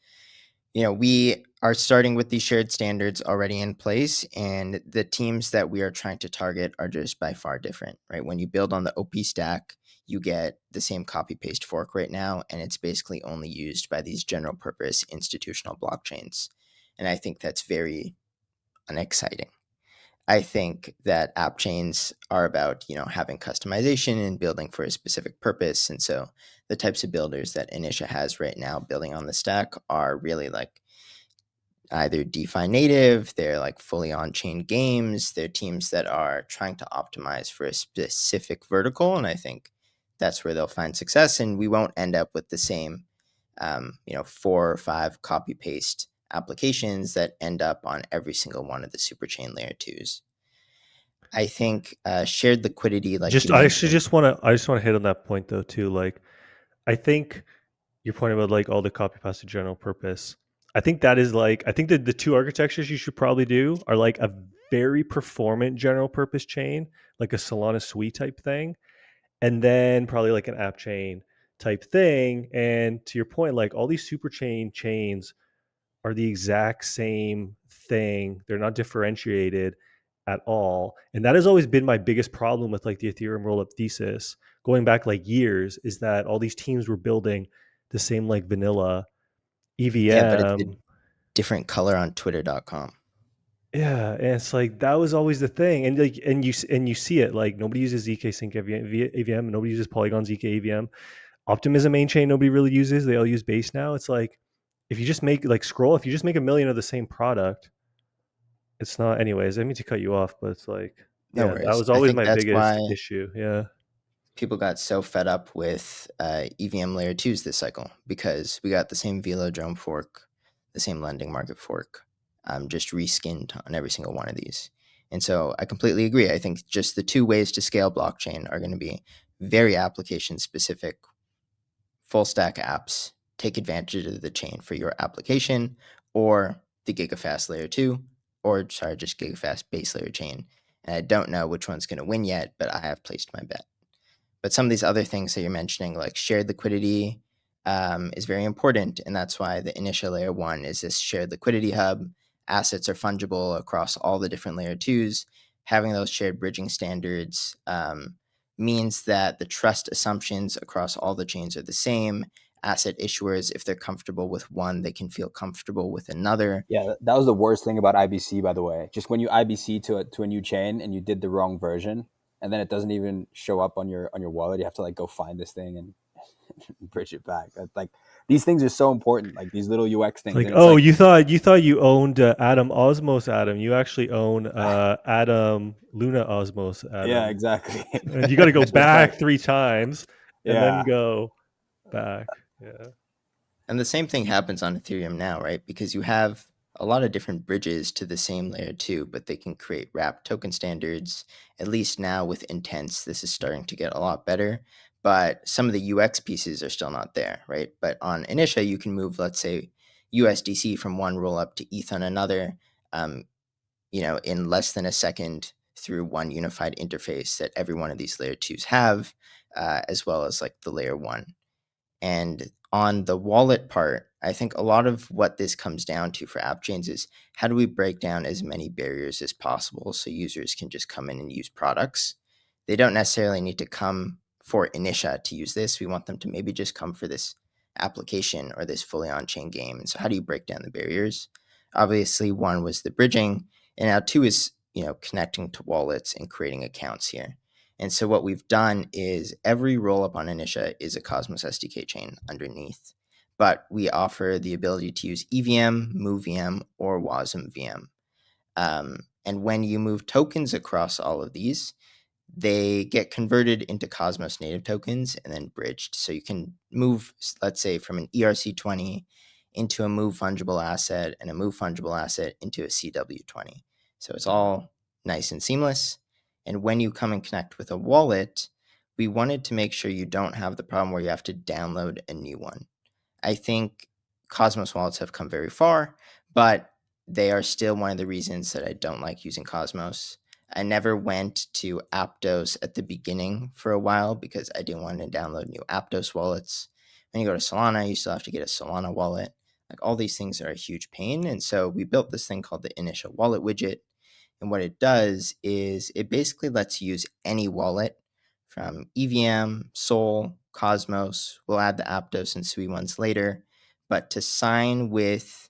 we are starting with these shared standards already in place, and the teams that we are trying to target are just by far different, right? When you build on the OP stack, you get the same copy paste fork right now, and it's basically only used by these general purpose institutional blockchains. And I think that's very unexciting. I think that app chains are about, having customization and building for a specific purpose. And so the types of builders that Initia has right now building on the stack are really like either DeFi native, they're like fully on-chain games, they're teams that are trying to optimize for a specific vertical. And I think that's where they'll find success. And we won't end up with the same, 4 or 5 copy paste applications that end up on every single one of the superchain layer 2s. I think shared liquidity, like I just want to hit on that point though too. Like, I think your point about like all the copy paste to general purpose. I think that is like, I think that the two architectures you should probably do are like a very performant general purpose chain, like a Solana Sui type thing, and then probably like an app chain type thing. And to your point, like all these super chains are the exact same thing. They're not differentiated at all. And that has always been my biggest problem with like the Ethereum rollup thesis going back like years, is that all these teams were building the same like vanilla EVM. Yeah, but it's a different color on twitter.com. Yeah, and it's like that was always the thing, and like and you see it, like nobody uses zk sync AVM, nobody uses Polygon zk AVM. Optimism main chain nobody really uses. They all use Base now. It's like if you just make like Scroll, if you just make a million of the same product, it's not. Anyways, I mean to cut you off, but it's like No yeah, worries. that was always my biggest why issue. Yeah, people got so fed up with EVM layer 2s this cycle, because we got the same Velodrome fork, the same lending market fork, just reskinned on every single one of these. And so I completely agree. I think just the two ways to scale blockchain are going to be very application specific, full stack apps. Take advantage of the chain for your application, or the GigaFast layer 2, or just GigaFast base layer chain. And I don't know which one's going to win yet, but I have placed my bet. But some of these other things that you're mentioning, like shared liquidity, is very important. And that's why the initial layer 1 is this shared liquidity hub. Assets are fungible across all the different layer 2s. Having those shared bridging standards means that the trust assumptions across all the chains are the same. Asset issuers, if they're comfortable with one, they can feel comfortable with another. Yeah, that was the worst thing about IBC, by the way. Just when you IBC to a new chain and you did the wrong version, and then it doesn't even show up on your wallet. You have to like go find this thing and bridge it back. Like these things are so important, like these little UX things. Like, And it's oh, like, you thought you owned Atom Osmos Atom. You actually own Atom Luna Osmos yeah, Atom. exactly. And you got to go So it's like, back 3 times and then yeah, go back. Yeah. And the same thing happens on Ethereum now, right? Because you have a lot of different bridges to the same layer too, but they can create wrapped token standards. At least now with Intents, this is starting to get a lot better. But some of the UX pieces are still not there, right? But on Initia, you can move, let's say, USDC from one rollup to ETH on another, in less than a second through one unified interface that every one of these layer 2s have, as well as like the layer 1. And on the wallet part, I think a lot of what this comes down to for app chains is how do we break down as many barriers as possible so users can just come in and use products? They don't necessarily need to come for Initia to use this. We want them to maybe just come for this application or this fully on-chain game. And so how do you break down the barriers? Obviously, one was the bridging, and now two is, connecting to wallets and creating accounts here. And so what we've done is every rollup on Initia is a Cosmos SDK chain underneath, but we offer the ability to use EVM, MoveVM, or Wasm VM. And when you move tokens across all of these, they get converted into Cosmos native tokens and then bridged. So you can move, let's say, from an ERC20 into a move fungible asset and a move fungible asset into a CW20. So it's all nice and seamless. And when you come and connect with a wallet, we wanted to make sure you don't have the problem where you have to download a new one. I think Cosmos wallets have come very far, but they are still one of the reasons that I don't like using Cosmos. I never went to Aptos at the beginning for a while because I didn't want to download new Aptos wallets. When you go to Solana, you still have to get a Solana wallet. Like all these things are a huge pain. And so we built this thing called the Initia wallet widget. And what it does is it basically lets you use any wallet from EVM, Sol, Cosmos. We'll add the Aptos and Sui ones later. But to sign with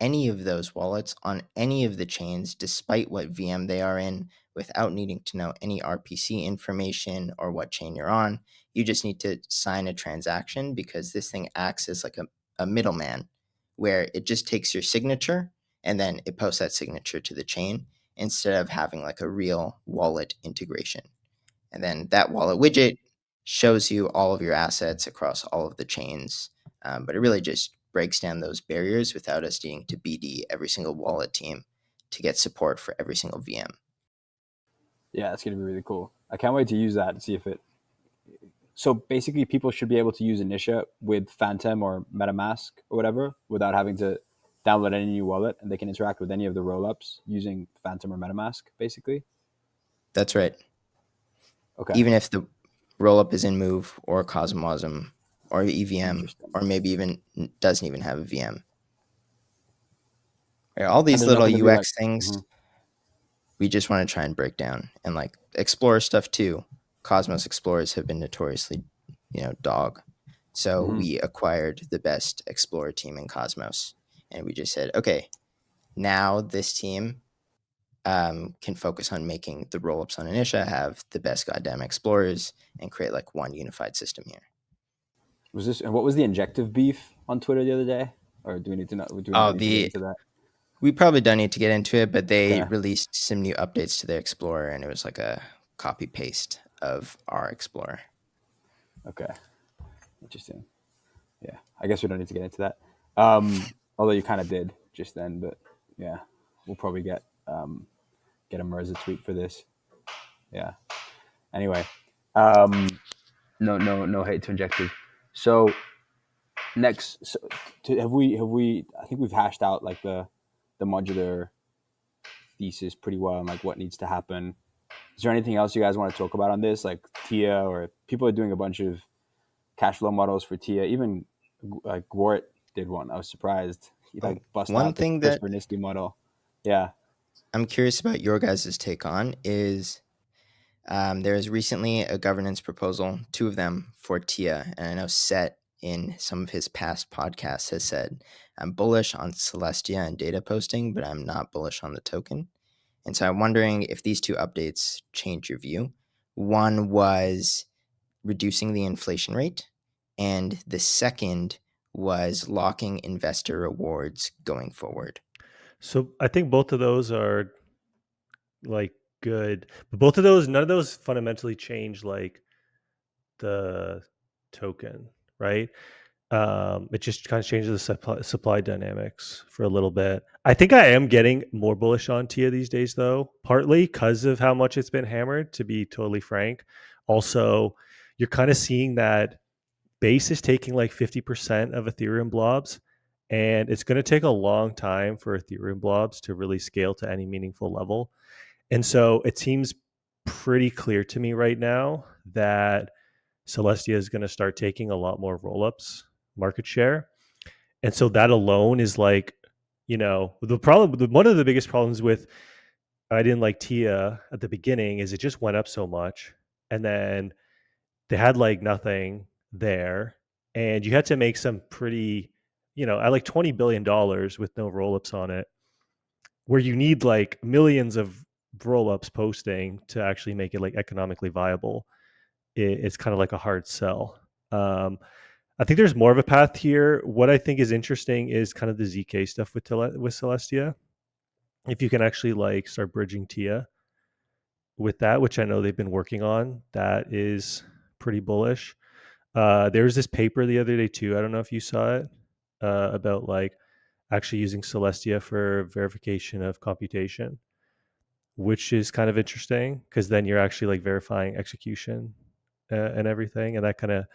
any of those wallets on any of the chains, despite what VM they are in, without needing to know any RPC information or what chain you're on, you just need to sign a transaction because this thing acts as like a middleman where it just takes your signature and then it posts that signature to the chain instead of having like a real wallet integration. And then that wallet widget shows you all of your assets across all of the chains, but it really just breaks down those barriers without us needing to BD every single wallet team to get support for every single VM. Yeah, that's going to be really cool. I can't wait to use that and see if it. So basically, people should be able to use Initia with Phantom or MetaMask or whatever without having to download any new wallet, and they can interact with any of the rollups using Phantom or MetaMask, basically. That's right. Okay. Even if the rollup is in Move or Cosmosm or EVM, or maybe even doesn't even have a VM. Right, all these little UX things, we just want to try and break down. And like Explorer stuff too. Cosmos Explorers have been notoriously, dog. So we acquired the best Explorer team in Cosmos. And we just said, okay, now this team can focus on making the rollups on Initia have the best goddamn Explorers and create like one unified system here. What was the injective beef on Twitter the other day? Or do we need to know? Do we need to get into that? We probably don't need to get into it, but they released some new updates to their Explorer, and it was like a copy paste of our Explorer. Okay, interesting. Yeah, I guess we don't need to get into that. Although you kind of did just then, but yeah, we'll probably get a Mirza tweet for this. Yeah. Anyway, no hate to injective. So next, have we? I think we've hashed out like the modular thesis pretty well and like what needs to happen. Is there anything else you guys want to talk about on this, like TIA, or people are doing a bunch of cash flow models for TIA? Even like Gwart did one. I was surprised. He like busted out the Kaspersky model. Yeah, I'm curious about your guys' take on is there is recently a governance proposal, 2 of them for TIA, and I know Set in some of his past podcasts has said, I'm bullish on Celestia and data posting, but I'm not bullish on the token. And so I'm wondering if these two updates change your view. One was reducing the inflation rate, and the second was locking investor rewards going forward. So I think both of those are like good, but both of those, none of those fundamentally change like the token, right? It just kind of changes the supply dynamics for a little bit. I think I am getting more bullish on Tia these days, though, partly because of how much it's been hammered, to be totally frank. Also, you're kind of seeing that Base is taking like 50% of Ethereum blobs, and it's going to take a long time for Ethereum blobs to really scale to any meaningful level. And so it seems pretty clear to me right now that Celestia is going to start taking a lot more rollups market share. And so that alone is like, the problem, one of the biggest problems with I didn't like Tia at the beginning is it just went up so much. And then they had like nothing there. And you had to make some pretty, at like $20 billion with no rollups on it, where you need like millions of rollups posting to actually make it like economically viable. It's kind of like a hard sell. I think there's more of a path here. What I think is interesting is kind of the ZK stuff with Celestia. If you can actually like start bridging Tia with that, which I know they've been working on, that is pretty bullish. There was this paper the other day too. I don't know if you saw it about like actually using Celestia for verification of computation, which is kind of interesting because then you're actually like verifying execution and everything, and that kind of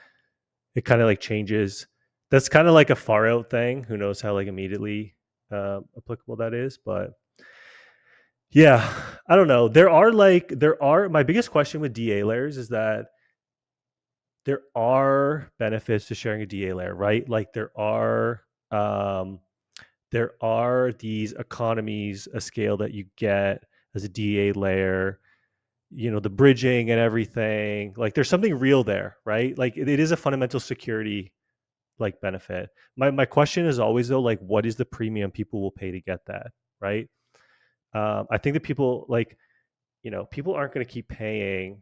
like changes. That's kind of like a far out thing. Who knows how like immediately applicable that is, but yeah, I don't know. There are my biggest question with DA layers is that there are benefits to sharing a DA layer, right? Like um, there are these economies of scale that you get as a DA layer, the bridging and everything. Like there's something real there, right? Like it is a fundamental security like benefit. My question is always though, like what is the premium people will pay to get that, right? I think that people like, people aren't going to keep paying,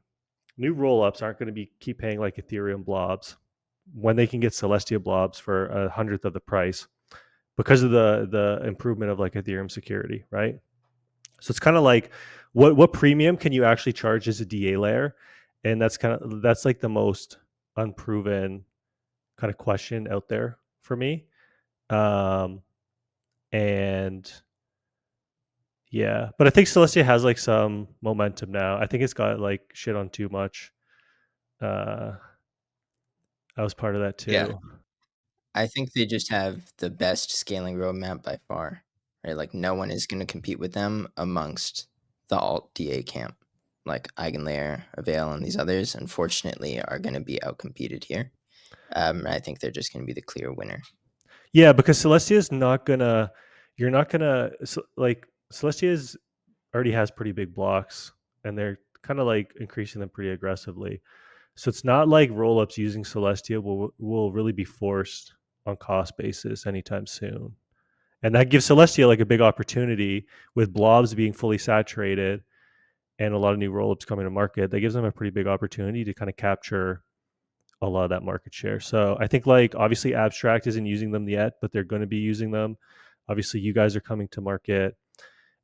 new rollups aren't going to be keep paying like Ethereum blobs when they can get Celestia blobs for 100th of the price because of the improvement of like Ethereum security, right? So it's kind of like what premium can you actually charge as a DA layer? And that's like the most unproven kind of question out there for me. And yeah, but I think Celestia has like some momentum now. I think it's got like shit on too much. I was part of that too. Yeah. I think they just have the best scaling roadmap by far, right? Like no one is going to compete with them amongst the alt DA camp. Like Eigenlayer, Avail, and these others, unfortunately, are going to be outcompeted here. I think they're just going to be the clear winner. Yeah, because Celestia is not gonna. You're not gonna like Celestia already has pretty big blocks, and they're kind of like increasing them pretty aggressively. So it's not like rollups using Celestia will really be forced on cost basis anytime soon. And that gives Celestia like a big opportunity with blobs being fully saturated and a lot of new rollups coming to market. That gives them a pretty big opportunity to kind of capture a lot of that market share. So I think like obviously Abstract isn't using them yet, but they're going to be using them. Obviously, you guys are coming to market.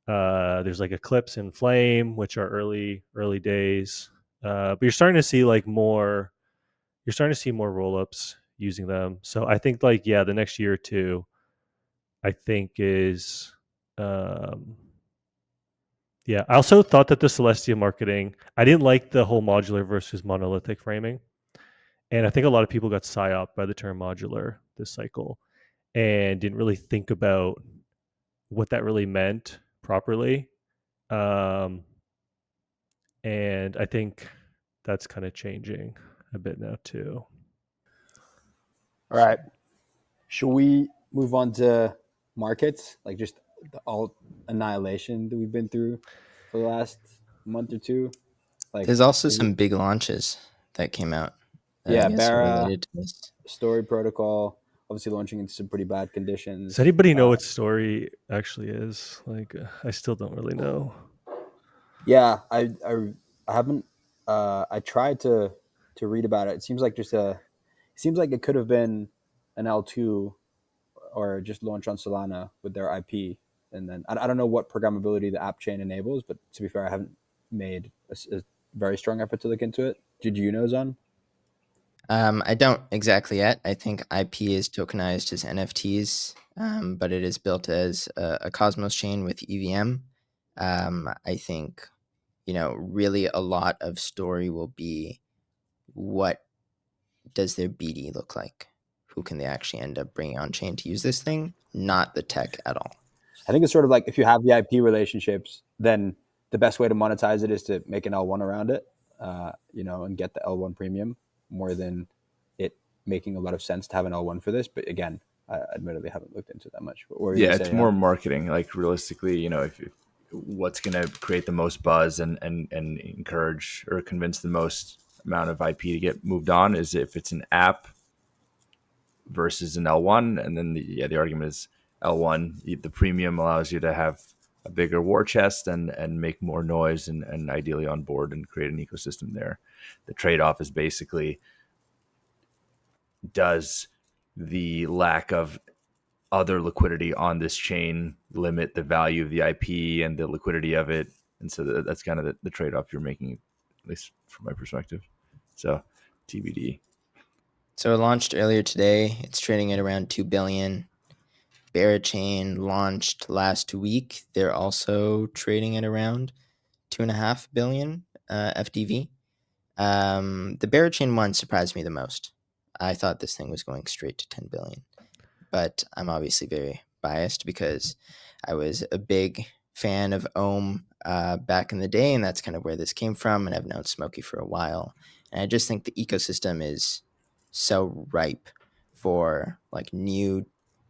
There's like Eclipse and Flame, which are early days. But you're starting to see like more. You're starting to see more rollups using them. So I think like the next year or two, I think is. Yeah, I also thought that the Celestia marketing, I didn't like the whole modular versus monolithic framing. And I think a lot of people got psyoped by the term modular this cycle and didn't really think about what that really meant properly. And I think that's kind of changing a bit now too. All right. Should we move on to markets? Like just the alt annihilation that we've been through for the last month or two? Like there's also some big launches that came out. Yeah, I guess related to this. Story Protocol, obviously launching into some pretty bad conditions. Does anybody know what Story actually is? Like, I still don't really know. Yeah, I haven't. I tried to read about it. It seems like It seems like it could have been an L2 or just launch on Solana with their IP. And then I don't know what programmability the app chain enables, but to be fair, I haven't made a very strong effort to look into it. Did you know, Zon? I don't exactly yet. I think IP is tokenized as NFTs, but it is built as a Cosmos chain with EVM. I think, really a lot of story will be what does their BD look like? Who can they actually end up bringing on chain to use this thing? Not the tech at all. I think it's sort of like if you have the IP relationships, then the best way to monetize it is to make an L1 around it, and get the L1 premium more than it making a lot of sense to have an L1 for this. But again, I admittedly haven't looked into it that much. But what were you Yeah, going to it's say? more marketing. Like realistically, if what's going to create the most buzz and encourage or convince the most amount of IP to get moved on is if it's an app versus an L1, and then the argument is L1. The premium allows you to have a bigger war chest and make more noise and ideally on board and create an ecosystem there. The trade off is basically, does the lack of other liquidity on this chain limit the value of the IP and the liquidity of it? And so that's kind of the trade off you're making, at least from my perspective. So TBD. So it launched earlier today. It's trading at around 2 billion. Berachain launched last week. They're also trading at around 2.5 billion FDV. The Berachain one surprised me the most. I thought this thing was going straight to 10 billion, but I'm obviously very biased because I was a big fan of Ohm back in the day, and that's kind of where this came from. And I've known Smokey for a while, and I just think the ecosystem is so ripe for like new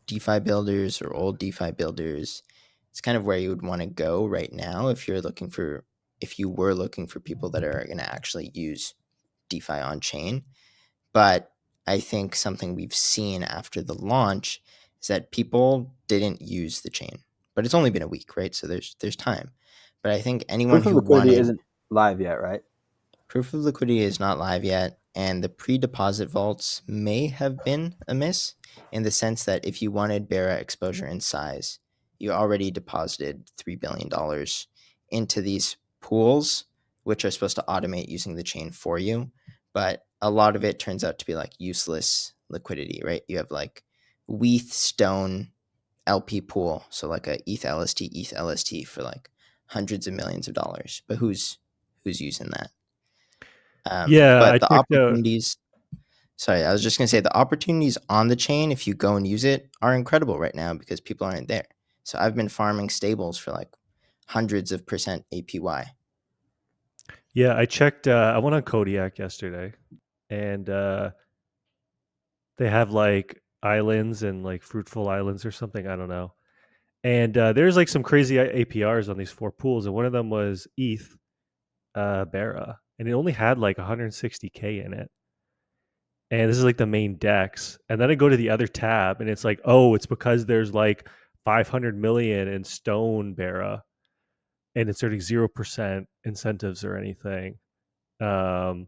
DeFi builders or old DeFi builders. It's kind of where you would want to go right now if you were looking for people that are going to actually use DeFi on chain. But I think something we've seen after the launch is that people didn't use the chain. But it's only been a week, right? So there's time. But I think anyone Proof of who liquidity wanted isn't live yet, right? proof of liquidity is not live yet, and the pre-deposit vaults may have been amiss in the sense that if you wanted Bera exposure in size, you already deposited $3 billion into these pools, which are supposed to automate using the chain for you. But a lot of it turns out to be like useless liquidity, right? You have like WETH Stone LP pool, so like a ETH LST for like hundreds of millions of dollars. But who's using that? Yeah, I But the checked out. opportunities, sorry, I was just going to say the opportunities on the chain, if you go and use it, are incredible right now because people aren't there. So I've been farming stables for like hundreds of percent APY. Yeah, I checked. I went on Kodiak yesterday, and they have like islands and like fruitful islands or something. I don't know. And there's like some crazy APRs on these four pools, and one of them was ETH Bera, and it only had like 160K in it. And this is like the main DEX. And then I go to the other tab, and it's like, oh, it's because there's like 500 million in Stone Bera, and it's earning 0% incentives or anything. So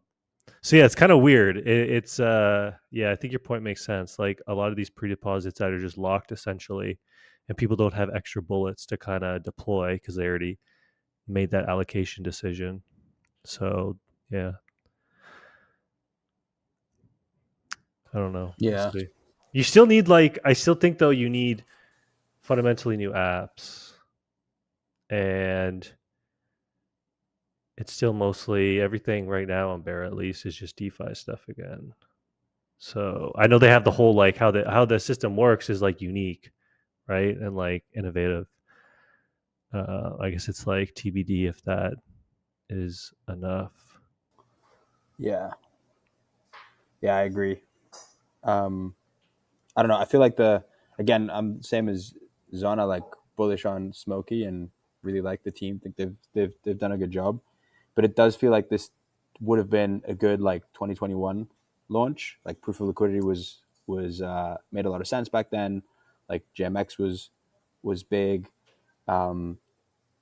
yeah, it's kind of weird. It's yeah, I think your point makes sense. Like a lot of these pre-deposits that are just locked essentially, and people don't have extra bullets to kind of deploy because they already made that allocation decision. So yeah, I don't know. We'll Yeah. see. You still need like I still think though you need fundamentally new apps, and it's still mostly everything right now on Bear at least is just DeFi stuff again. So I know they have the whole like how the system works is like unique, right, and like innovative. I guess it's like TBD if that is enough. Yeah. Yeah, I agree. Um, I don't know. I feel like again, I'm same as Zona, like bullish on Smokey and really like the team. Think they've done a good job, but it does feel like this would have been a good like 2021 launch. Like proof of liquidity was made a lot of sense back then. Like JMX was big. Um,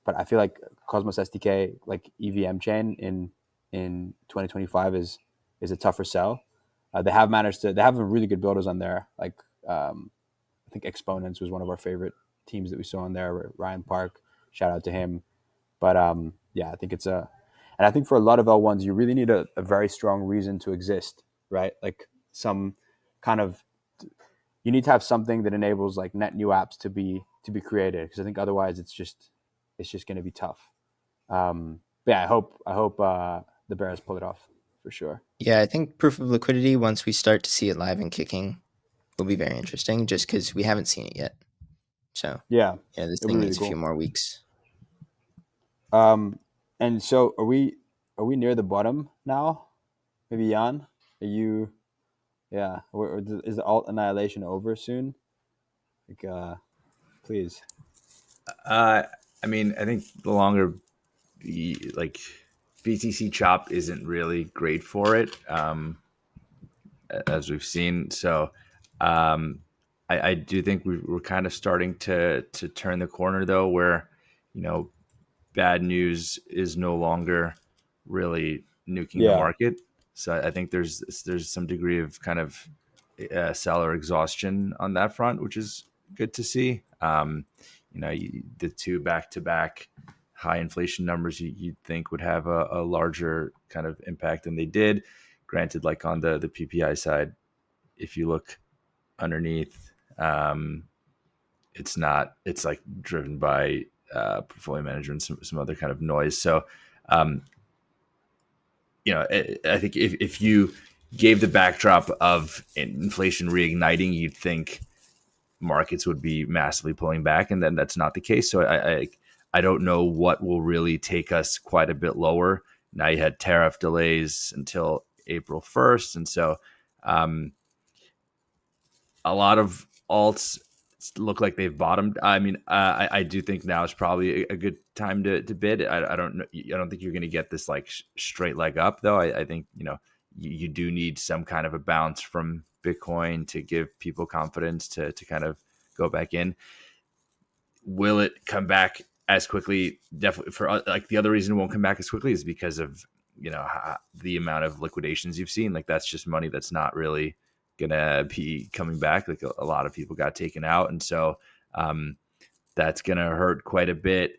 but I feel like Cosmos SDK, like EVM chain in 2025 is a tougher sell. They have really good builders on there. Like I think Exponents was one of our favorite teams that we saw on there. Ryan Park, shout out to him. But yeah, I think and I think for a lot of L1s, you really need a very strong reason to exist, right? Like some kind of, you need to have something that enables like net new apps to be created, because I think otherwise it's just going to be tough. But yeah, I hope the Bears pull it off for sure. Yeah, I think proof of liquidity, once we start to see it live and kicking, will be very interesting, just because we haven't seen it yet. So Yeah, this it'll be thing really needs a few cool. more weeks. And so are we near the bottom now? Maybe Jan, are you? Yeah, or is the alt annihilation over soon? Like, please. I mean, I think the longer like BTC chop isn't really great for it, as we've seen. So I do think we're kind of starting to turn the corner, though, where bad news is no longer really nuking the Yeah, market. So I think there's some degree of kind of seller exhaustion on that front, which is good to see. The two back-to-back high inflation numbers you'd think would have a larger kind of impact than they did. Granted, like on the PPI side, if you look underneath, it's not. It's like driven by portfolio management, some other kind of noise. So, I think if you gave the backdrop of inflation reigniting, you'd think markets would be massively pulling back, and then that's not the case. So I don't know what will really take us quite a bit lower. Now you had tariff delays until April 1st, and so a lot of alts look like they've bottomed. I mean, I do think now is probably a good time to bid. I don't know. I don't think you're going to get this like straight leg up, though. I think you do need some kind of a bounce from Bitcoin to give people confidence to kind of go back in. Will it come back as quickly? Definitely. For like the other reason it won't come back as quickly is because of the amount of liquidations you've seen. Like that's just money that's not really gonna be coming back. Like a lot of people got taken out, and so that's gonna hurt quite a bit.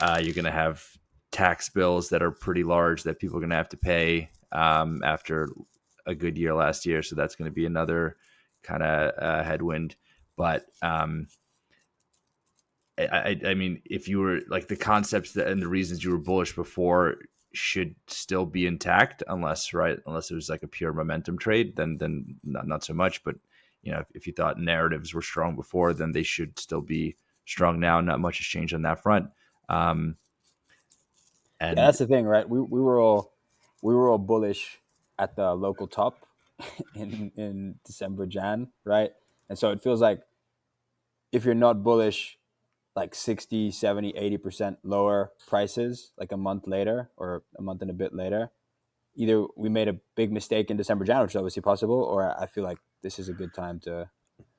You're gonna have tax bills that are pretty large that people are gonna have to pay after a good year last year, so that's gonna be another kind of headwind. But I mean, if you were like the concepts and the reasons you were bullish before should still be intact, unless it was like a pure momentum trade, then not so much. But if you thought narratives were strong before, then they should still be strong now. Not much has changed on that front. And yeah, that's the thing, right? We were all bullish at the local top in December, Jan, right? And so it feels like if you're not bullish, like 60, 70, 80% lower prices like a month later or a month and a bit later, either we made a big mistake in December, January, which is obviously possible, or I feel like this is a good time to.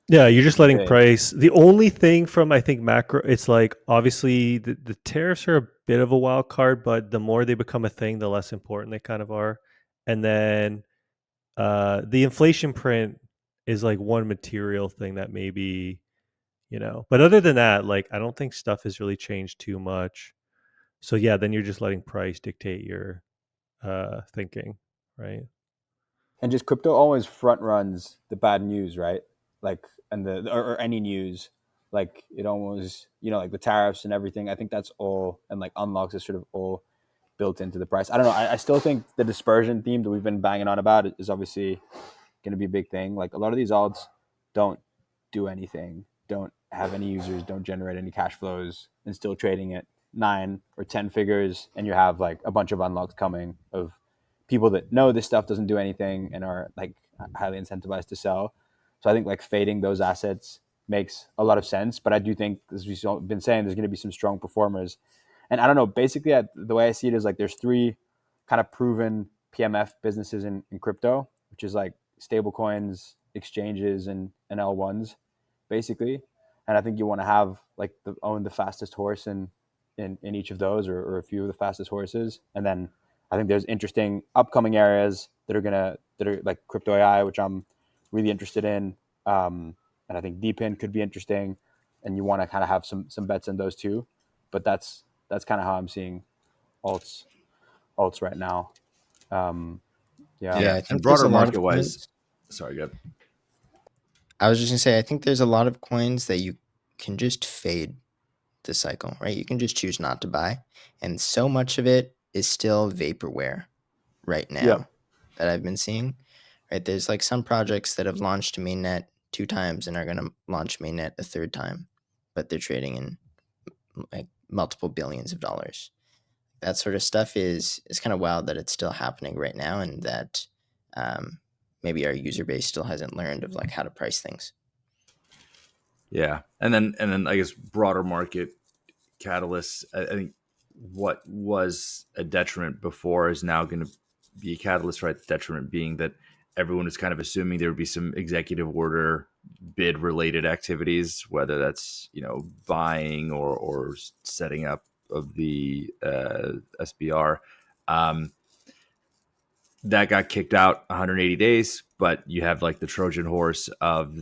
Yeah, you're just letting bid. price. The only thing from I think macro, it's like obviously the tariffs are a bit of a wild card, but the more they become a thing, the less important they kind of are. And then the inflation print is like one material thing that maybe, but other than that, like I don't think stuff has really changed too much. So yeah, then you're just letting price dictate your thinking, right? And just crypto always front runs the bad news, right? Like, and or any news, like it almost, like the tariffs and everything. I think that's all, and like unlocks is sort of all built into the price. I don't know. I still think the dispersion theme that we've been banging on about is obviously going to be a big thing. Like a lot of these alts don't do anything, don't have any users, don't generate any cash flows, and still trading at 9 or 10 figures, and you have like a bunch of unlocks coming of people that know this stuff doesn't do anything and are like highly incentivized to sell. So I think like fading those assets makes a lot of sense. But I do think, as we've been saying, there's going to be some strong performers. And I don't know, basically the way I see it is like there's 3 kind of proven PMF businesses in crypto, which is like stable coins, exchanges, and L1s, basically. And I think you want to have like own the fastest horse in in each of those, or a few of the fastest horses. And then I think there's interesting upcoming areas that are like crypto AI, which I'm really interested in. And I think DePIN could be interesting, and you want to kind of have some bets in those too. But that's kind of how I'm seeing alts right now. Yeah. Yeah, I And think there's broader a lot of market wise, coins. sorry, good. I was just gonna say, I think there's a lot of coins that you can just fade the cycle, right? You can just choose not to buy, and so much of it is still vaporware right Yeah. now that I've been seeing. Right, there's like some projects that have launched mainnet 2 times and are going to launch mainnet a third time, but they're trading in like multiple billions of dollars. That sort of stuff is kind of wild that it's still happening right now, and that maybe our user base still hasn't learned of like how to price things. Yeah, and then I guess broader market catalysts. I think what was a detriment before is now going to be a catalyst, right? The detriment being that everyone is kind of assuming there would be some executive order bid related activities, whether that's buying or setting up of the SBR. That got kicked out 180 days, but you have like the Trojan horse of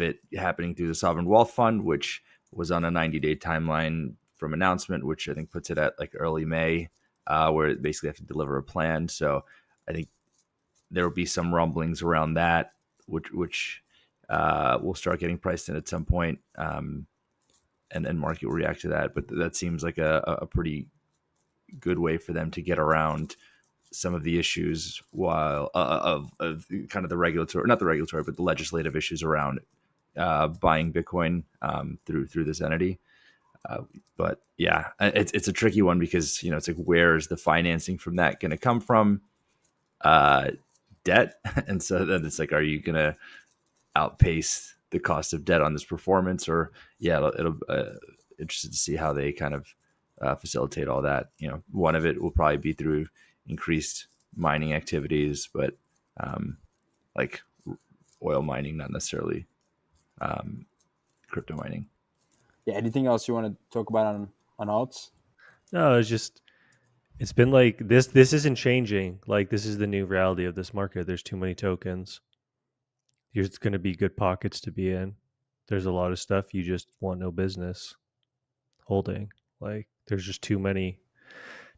it happening through the Sovereign Wealth Fund, which was on a 90-day timeline from announcement, which I think puts it at like early May, where it basically have to deliver a plan. So I think there will be some rumblings around that, which will start getting priced in at some point, and then market will react to that. But that seems like a pretty good way for them to get around some of the issues while of kind of the regulatory, not the regulatory, but the legislative issues around buying Bitcoin through this entity. But yeah, it's a tricky one because it's like, where is the financing from that going to come from? Debt, and so then it's like, are you going to outpace the cost of debt on this performance? Or it'll interested to see how they kind of facilitate all that. One of it will probably be through increased mining activities, but like oil mining, not necessarily crypto mining. Yeah. Anything else you want to talk about on alts? No, it's been like this isn't changing. Like, this is the new reality of this market. There's too many tokens. There's going to be good pockets to be in. There's a lot of stuff you just want no business holding. Like, there's just too many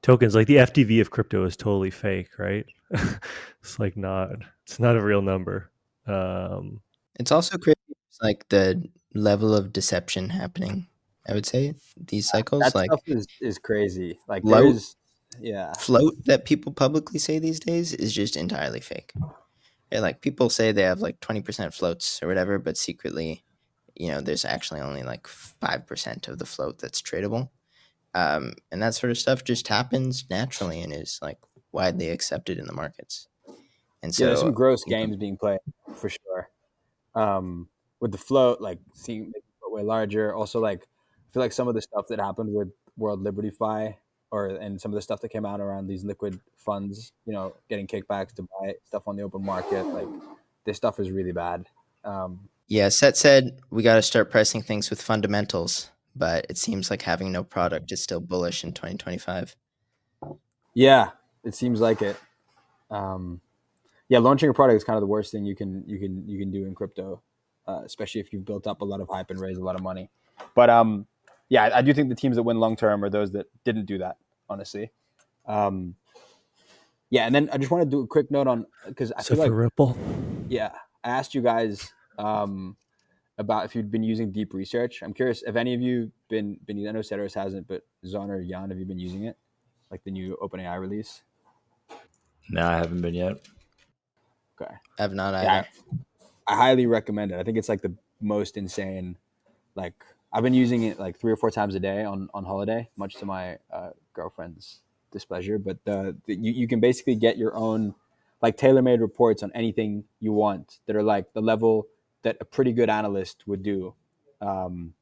tokens. Like, the FDV of crypto is totally fake, right? It's not a real number. It's also crazy, like the level of deception happening. I would say these cycles, That like stuff is crazy. Like there float is, yeah. float that people publicly say these days is just entirely fake. Yeah, like people say they have like 20% floats or whatever, but secretly, there's actually only like 5% of the float that's tradable. And that sort of stuff just happens naturally and is like widely accepted in the markets. And Yeah, there's some so, gross you know, games being played for sure. With the float, like seeing the float way larger. Also, like I feel like some of the stuff that happened with World Liberty Fi, and some of the stuff that came out around these liquid funds, getting kickbacks to buy stuff on the open market, like this stuff is really bad. yeah, Set said we got to start pricing things with fundamentals, but it seems like having no product is still bullish in 2025. Yeah, it seems like it. Yeah, launching a product is kind of the worst thing you can do in crypto, especially if you've built up a lot of hype and raised a lot of money. But yeah, I do think the teams that win long term are those that didn't do that. Honestly, yeah. And then I just want to do a quick note on, because I so feel for like, Ripple, yeah, I asked you guys about if you'd been using deep research. I'm curious if any of you been using. I know Cedros hasn't, but Zon or Jan, have you been using it? Like the new OpenAI release? No, I haven't been yet. Okay. I have not Yeah, either. I highly recommend it. I think it's like the most insane. Like I've been using it like 3 or 4 times a day on holiday, much to my girlfriend's displeasure. But you can basically get your own like tailor-made reports on anything you want that are like the level that a pretty good analyst would do. In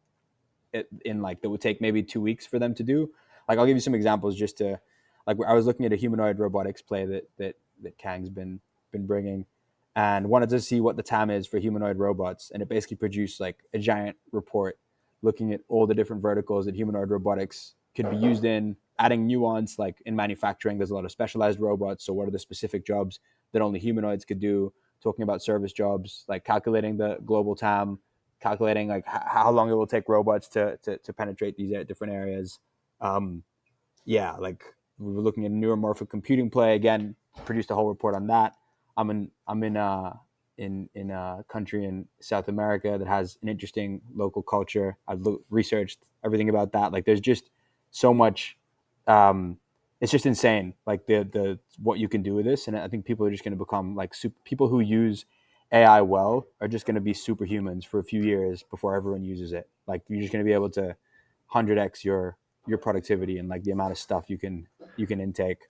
like that would take maybe 2 weeks for them to do. Like I'll give you some examples just to, like I was looking at a humanoid robotics play that Kang's been bringing, and wanted to see what the TAM is for humanoid robots, and it basically produced like a giant report looking at all the different verticals that humanoid robotics could be used in, adding nuance, like in manufacturing, there's a lot of specialized robots. So what are the specific jobs that only humanoids could do? Talking about service jobs, like calculating the global TAM, calculating like how long it will take robots to penetrate these different areas. Like we were looking at neuromorphic computing play again, produced a whole report on that. I'm in a country in South America that has an interesting local culture. I've researched everything about that. Like there's just so much. It's just insane, like the what you can do with this. And I think people are just going to become like people who use AI well are just going to be superhumans for a few years before everyone uses it. Like you're just going to be able to 100x your productivity and like the amount of stuff you can intake,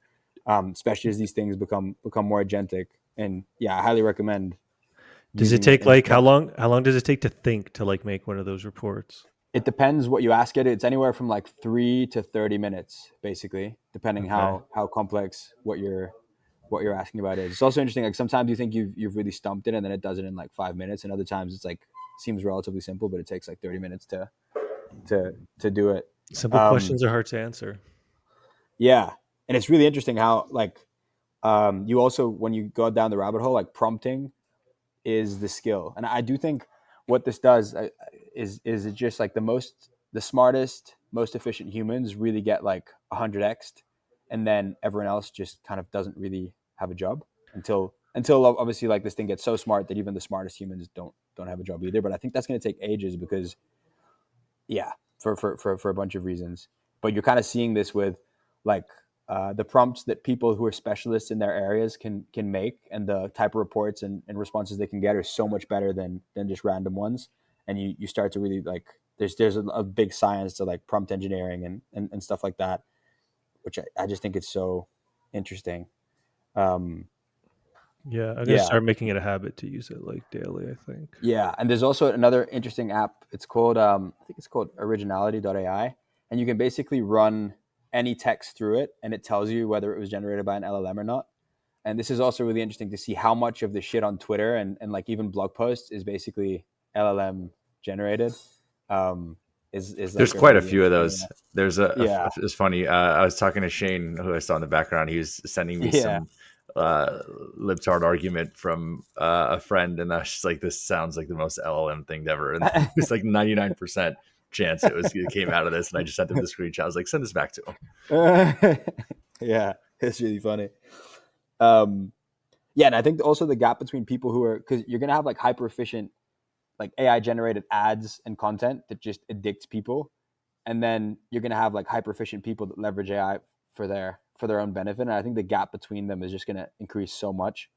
especially as these things become more agentic. And yeah, I highly recommend. Does it take like how long does it take to think to like make one of those reports? It depends what you ask it. It's anywhere from like 3 to 30 minutes, basically, depending how complex what you're asking about is. It's also interesting. Like sometimes you think you've really stumped it, and then it does it in like 5 minutes, and other times it's like seems relatively simple, but it takes like 30 minutes to do it. Simple questions are hard to answer. Yeah, and it's really interesting how like you also, when you go down the rabbit hole, like prompting is the skill. And I do think what this does is it just like the smartest, most efficient humans really get like 100x'd, and then everyone else just kind of doesn't really have a job until obviously like this thing gets so smart that even the smartest humans don't have a job either. But I think that's going to take ages because for a bunch of reasons. But you're kind of seeing this with like the prompts that people who are specialists in their areas can make, and the type of reports and responses they can get are so much better than just random ones. And you start to really like there's a big science to like prompt engineering and stuff like that, which I just think it's so interesting. I'm gonna start making it a habit to use it like daily, I think. Yeah, and there's also another interesting app. It's called I think it's called Originality.ai, and you can basically run any text through it, and it tells you whether it was generated by an LLM or not. And this is also really interesting to see how much of the shit on Twitter and like even blog posts is basically LLM generated. There's quite a few of those. There's it's funny. I was talking to Shane, who I saw in the background. He was sending me some libtard argument from a friend, and I was just like, this sounds like the most LLM thing ever. And it's like 99% chance it came out of this, and I just sent him the screenshot. I was like, send this back to him. Yeah, it's really funny. And I think also the gap between people who are, because you're gonna have like hyper efficient like AI generated ads and content that just addicts people, and then you're gonna have like hyper efficient people that leverage AI for their own benefit. And I think the gap between them is just gonna increase so much.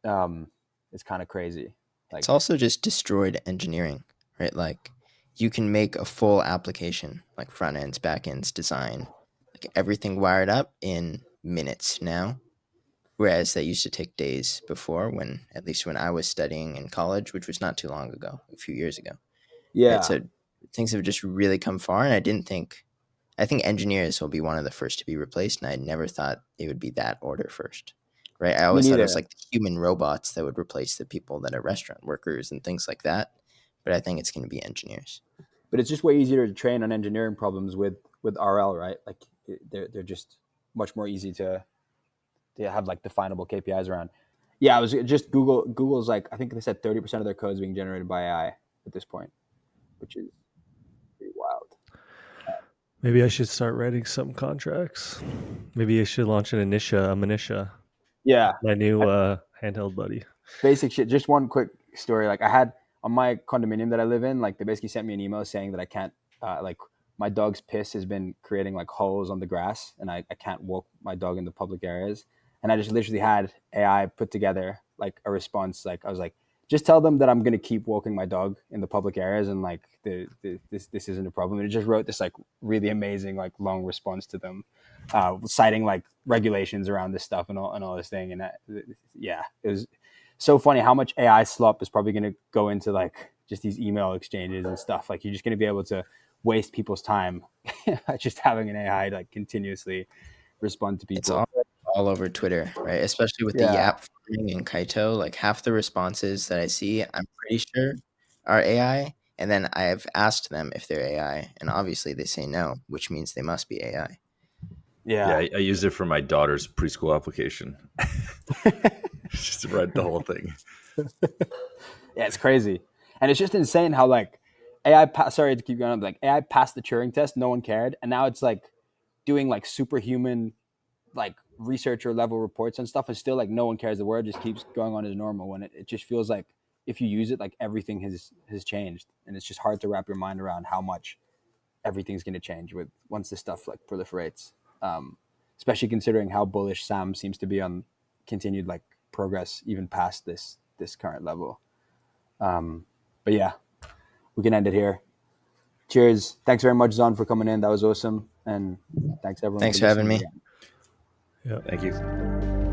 It's kind of crazy. Like, it's also just destroyed engineering, right? Like you can make a full application, like front ends, back ends, design, like everything wired up in minutes now. Whereas that used to take days before, at least when I was studying in college, which was not too long ago, a few years ago. Yeah. Right? So things have just really come far. And I think engineers will be one of the first to be replaced. And I never thought it would be that order first, right? I always thought it was like the human robots that would replace the people that are restaurant workers and things like that. But I think it's going to be engineers. But it's just way easier to train on engineering problems with RL, right? Like they're just much more easy to have like definable KPIs around. Yeah, I was just Google's like, I think they said 30% of their code is being generated by AI at this point, which is pretty wild. Maybe I should start writing some contracts. Maybe I should launch an Initia. Yeah. My new handheld buddy. Basic shit. Just one quick story. Like I had on my condominium that I live in, like they basically sent me an email saying that I can't, like my dog's piss has been creating like holes on the grass, and I can't walk my dog in the public areas. And I just literally had AI put together like a response. Like I was like, just tell them that I'm going to keep walking my dog in the public areas, and like this isn't a problem. And it just wrote this like really amazing like long response to them, citing like regulations around this stuff and all this thing. And it was so funny how much AI slop is probably going to go into like just these email exchanges and stuff. Like you're just going to be able to waste people's time by just having an AI like continuously respond to people. It's all over Twitter, right? Especially with the Yap farming and Kaito. Like half the responses that I see, I'm pretty sure are AI, And then I've asked them if they're AI, and obviously they say no, which means they must be AI. Yeah. I used it for my daughter's preschool application. Just to write the whole thing. Yeah, it's crazy. And it's just insane how like AI, sorry to keep going on, like AI passed the Turing test, no one cared. And now it's like doing like superhuman, like researcher level reports and stuff. And still like no one cares. The world just keeps going on as normal when it just feels like if you use it, like everything has changed. And it's just hard to wrap your mind around how much everything's going to change with once this stuff like proliferates. Especially considering how bullish Sam seems to be on continued like progress even past this current level. But yeah, we can end it here. Cheers. Thanks very much, Zon, for coming in. That was awesome. And thanks everyone. Thanks for having me. Yeah. Thank you.